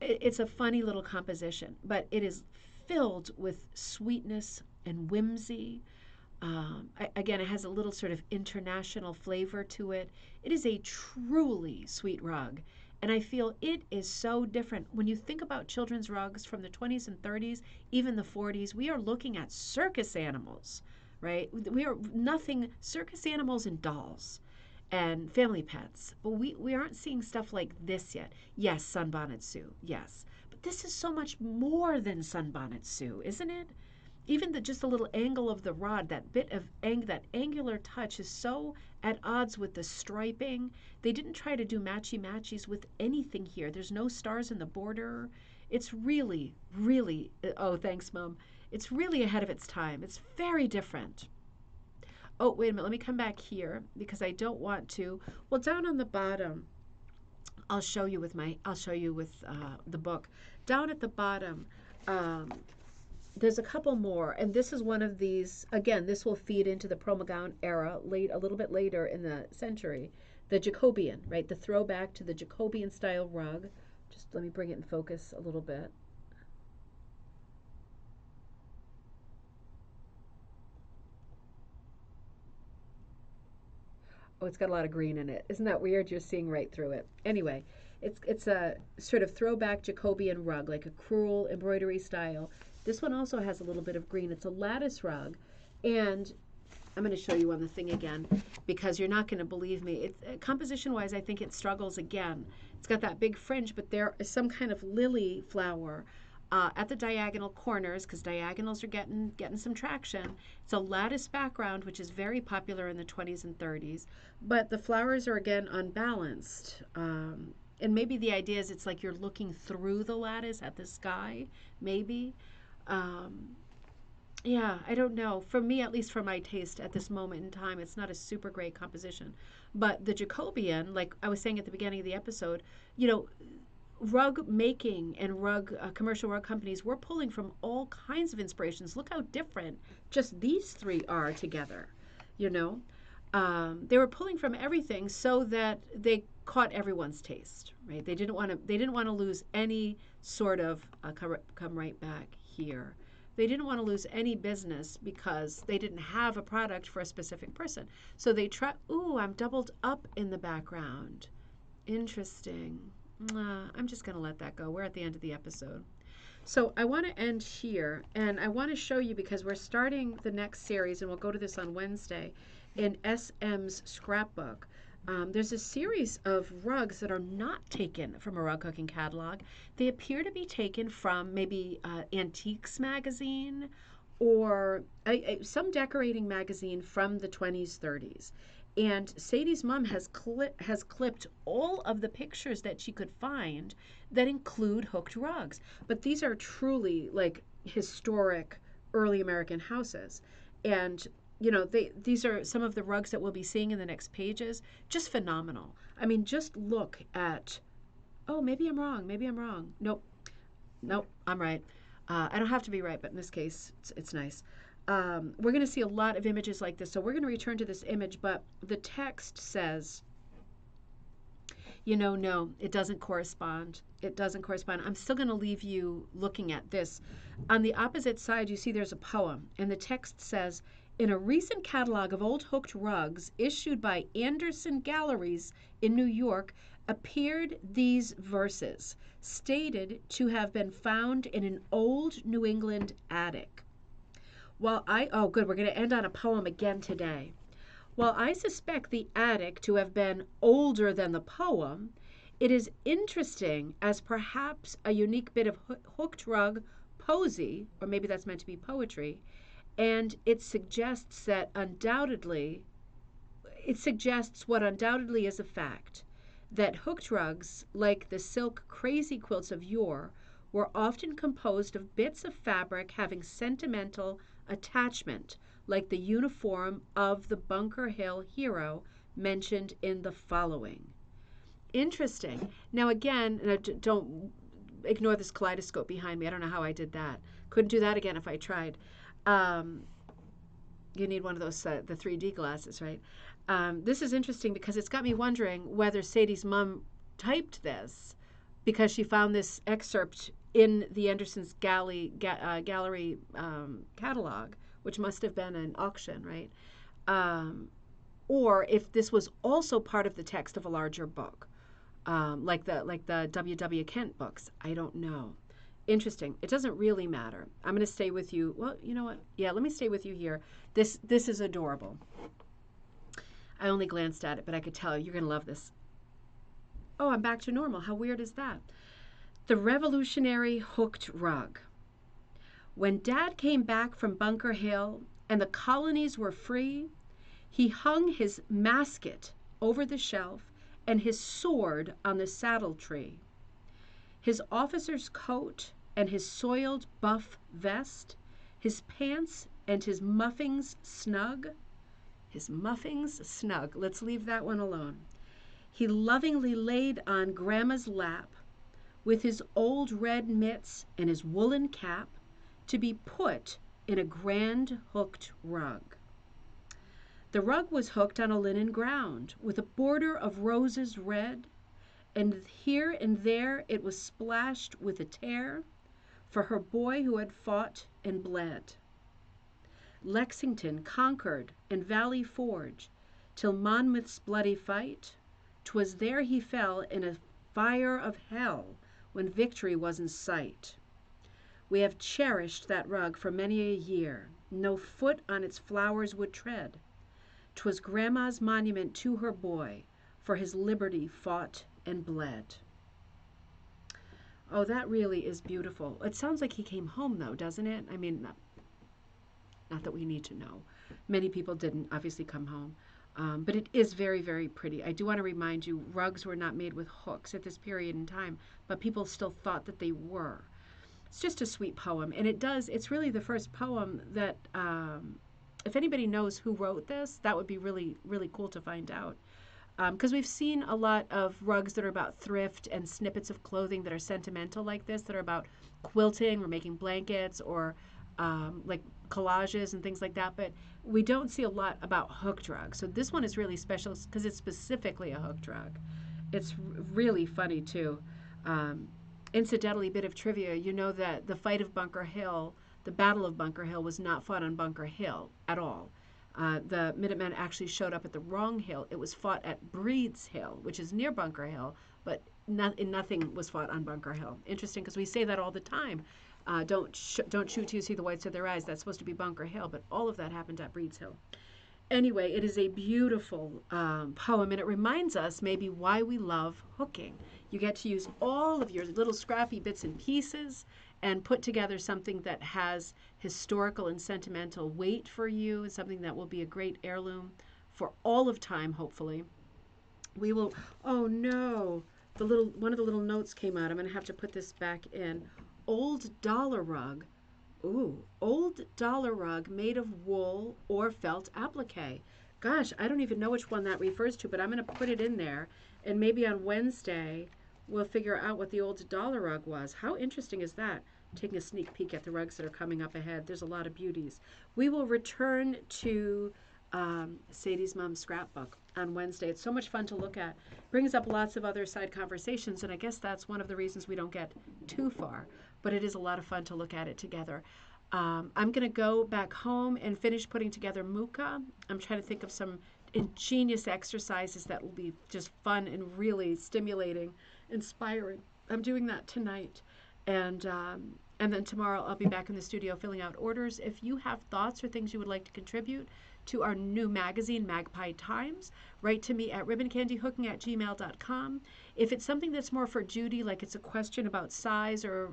A: It's a funny little composition, but it is filled with sweetness and whimsy. Again, it has a little sort of international flavor to it. It is a truly sweet rug. And I feel it is so different. When you think about children's rugs from the 20s and 30s, even the 40s, we are looking at circus animals, right? We are nothing, circus animals and dolls and family pets. But we aren't seeing stuff like this yet. Yes, Sunbonnet Sue, yes. But this is so much more than Sunbonnet Sue, isn't it? Even just the little angle of the rod, that bit of that angular touch is so at odds with the striping. They didn't try to do matchy-matchies with anything here. There's no stars in the border. It's really, really, oh, thanks, Mom. It's really ahead of its time. It's very different. Oh, wait a minute. Let me come back here because I don't want to. Well, down on the bottom, I'll show you with the book. Down at the bottom, there's a couple more, and this is one of these. Again, this will feed into the Promogown era, a little bit later in the century. The Jacobean, right? The throwback to the Jacobean style rug. Just let me bring it in focus a little bit. Oh, it's got a lot of green in it. Isn't that weird? You're seeing right through it. Anyway, it's a sort of throwback Jacobean rug, like a crewel embroidery style. This one also has a little bit of green. It's a lattice rug, and I'm going to show you on the thing again because you're not going to believe me. Composition-wise, I think it struggles again. It's got that big fringe, but there is some kind of lily flower at the diagonal corners because diagonals are getting some traction. It's a lattice background, which is very popular in the 20s and 30s, but the flowers are again unbalanced. And maybe the idea is it's like you're looking through the lattice at the sky, maybe. Um, yeah, I don't know. For me, at least for my taste at this moment in time, it's not a super great composition. But the Jacobean, like I was saying at the beginning of the episode, you know, rug making and commercial rug companies were pulling from all kinds of inspirations. Look how different just these three are together, you know. They were pulling from everything so that they caught everyone's taste, right? They didn't want to lose any sort of come right back here. They didn't want to lose any business because they didn't have a product for a specific person. So they try. Ooh, I'm doubled up in the background. Interesting. I'm just going to let that go. We're at the end of the episode. So I want to end here, and I want to show you because we're starting the next series, and we'll go to this on Wednesday, in SM's scrapbook. There's a series of rugs that are not taken from a rug cooking catalog. They appear to be taken from maybe Antiques magazine or some decorating magazine from the 20s, 30s. And Sadie's mom has clipped all of the pictures that she could find that include hooked rugs. But these are truly like historic early American houses. And these are some of the rugs that we'll be seeing in the next pages. Just phenomenal. I mean, just look at, oh, maybe I'm wrong. Maybe I'm wrong. Nope. Nope, I'm right. I don't have to be right, but in this case, it's nice. We're going to see a lot of images like this. So we're going to return to this image, but the text says, no, it doesn't correspond. It doesn't correspond. I'm still going to leave you looking at this. On the opposite side, you see there's a poem, and the text says, in a recent catalog of old hooked rugs issued by Anderson Galleries in New York, appeared these verses, stated to have been found in an old New England attic. Oh, good, we're going to end on a poem again today. While I suspect the attic to have been older than the poem, it is interesting as perhaps a unique bit of hooked rug poesy, or maybe that's meant to be poetry, and it suggests what undoubtedly is a fact, that hooked rugs, like the silk crazy quilts of yore, were often composed of bits of fabric having sentimental attachment, like the uniform of the Bunker Hill hero mentioned in the following. Interesting. Now again, don't ignore this kaleidoscope behind me. I don't know how I did that. Couldn't do that again if I tried. You need one of those, the 3D glasses, right? This is interesting because it's got me wondering whether Sadie's mom typed this because she found this excerpt in the Anderson's gallery catalog, which must have been an auction, right? Or if this was also part of the text of a larger book, like the W.W. Kent books. I don't know. Interesting. It doesn't really matter. I'm going to stay with you. Well, you know what? Yeah, let me stay with you here. This is adorable. I only glanced at it, but I could tell you're going to love this. Oh, I'm back to normal. How weird is that? The Revolutionary Hooked Rug. When Dad came back from Bunker Hill and the colonies were free, he hung his masket over the shelf and his sword on the saddle tree. His officer's coat and his soiled buff vest, his pants and his muffings snug. His muffings snug. Let's leave that one alone. He lovingly laid on Grandma's lap with his old red mitts and his woolen cap to be put in a grand hooked rug. The rug was hooked on a linen ground with a border of roses red, and here and there it was splashed with a tear for her boy who had fought and bled. Lexington, Concord, and Valley Forge, till Monmouth's bloody fight, 'twas there he fell in a fire of hell when victory was in sight. We have cherished that rug for many a year, no foot on its flowers would tread. 'Twas Grandma's monument to her boy, for his liberty fought and bled. Oh, that really is beautiful. It sounds like he came home, though, doesn't it? I mean, not that we need to know. Many people didn't obviously come home. But it is very, very pretty. I do want to remind you, rugs were not made with hooks at this period in time, but people still thought that they were. It's just a sweet poem. And it's really the first poem that, if anybody knows who wrote this, that would be really, really cool to find out. Because we've seen a lot of rugs that are about thrift and snippets of clothing that are sentimental like this, that are about quilting or making blankets or like collages and things like that. But we don't see a lot about hooked rugs. So this one is really special because it's specifically a hooked rug. It's really funny too. Incidentally, bit of trivia, you know that the fight of Bunker Hill, the Battle of Bunker Hill, was not fought on Bunker Hill at all. The Minutemen actually showed up at the wrong hill. It was fought at Breed's Hill, which is near Bunker Hill, but nothing was fought on Bunker Hill. Interesting, because we say that all the time. Don't shoot till you see the whites of their eyes. That's supposed to be Bunker Hill, but all of that happened at Breed's Hill. Anyway, it is a beautiful poem, and it reminds us maybe why we love hooking. You get to use all of your little scrappy bits and pieces and put together something that has historical and sentimental weight for you, and something that will be a great heirloom for all of time, hopefully. We will, oh no, one of the little notes came out. I'm going to have to put this back in. Old dollar rug Ooh, old dollar rug made of wool or felt applique. Gosh, I don't even know which one that refers to, but I'm going to put it in there. And maybe on Wednesday, we'll figure out what the old dollar rug was. How interesting is that? Taking a sneak peek at the rugs that are coming up ahead. There's a lot of beauties. We will return to Sadie's mom's scrapbook on Wednesday. It's so much fun to look at. Brings up lots of other side conversations, and I guess that's one of the reasons we don't get too far. But it is a lot of fun to look at it together. I'm going to go back home and finish putting together Mucha. I'm trying to think of some ingenious exercises that will be just fun and really stimulating, inspiring. I'm doing that tonight. And then tomorrow I'll be back in the studio filling out orders. If you have thoughts or things you would like to contribute to our new magazine, Magpie Times, write to me at ribboncandyhooking@gmail.com. If it's something that's more for Judy, like it's a question about size or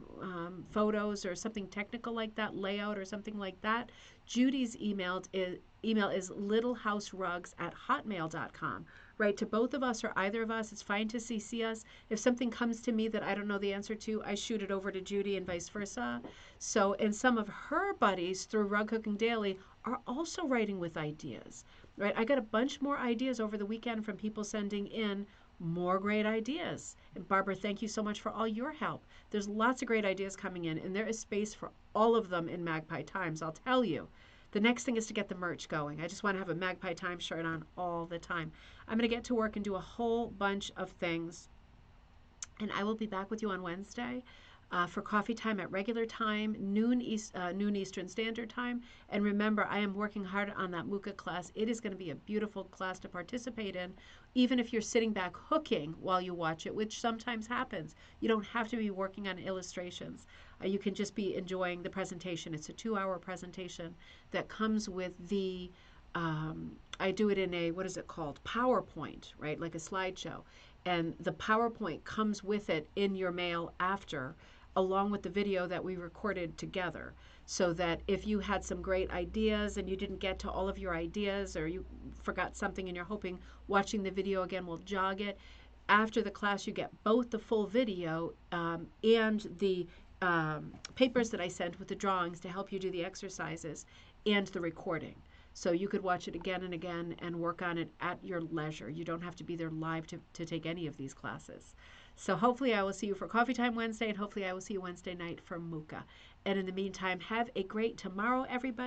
A: photos or something technical like that, layout or something like that, Judy's email is littlehouserugs@hotmail.com. Write to both of us or either of us. It's fine to CC us. If something comes to me that I don't know the answer to, I shoot it over to Judy and vice versa. So, and some of her buddies through Rug Cooking Daily are also writing with ideas, right? I got a bunch more ideas over the weekend from people sending in more great ideas. And Barbara, thank you so much for all your help. There's lots of great ideas coming in, and there is space for all of them in Magpie Times, I'll tell you. The next thing is to get the merch going. I just want to have a Magpie Times shirt on all the time. I'm going to get to work and do a whole bunch of things. And I will be back with you on Wednesday for coffee time at regular time, noon Eastern Standard Time. And remember, I am working hard on that Mucha class. It is going to be a beautiful class to participate in, even if you're sitting back hooking while you watch it, which sometimes happens. You don't have to be working on illustrations. You can just be enjoying the presentation. It's a 2-hour presentation that comes with the I do it in a, what is it called? PowerPoint, right? Like a slideshow. And the PowerPoint comes with it in your mail after, along with the video that we recorded together. So that if you had some great ideas and you didn't get to all of your ideas or you forgot something and you're hoping watching the video again will jog it, after the class you get both the full video and the papers that I sent with the drawings to help you do the exercises and the recording. So you could watch it again and again and work on it at your leisure. You don't have to be there live to take any of these classes. So hopefully I will see you for Coffee Time Wednesday, and hopefully I will see you Wednesday night for Mucha. And in the meantime, have a great tomorrow, everybody.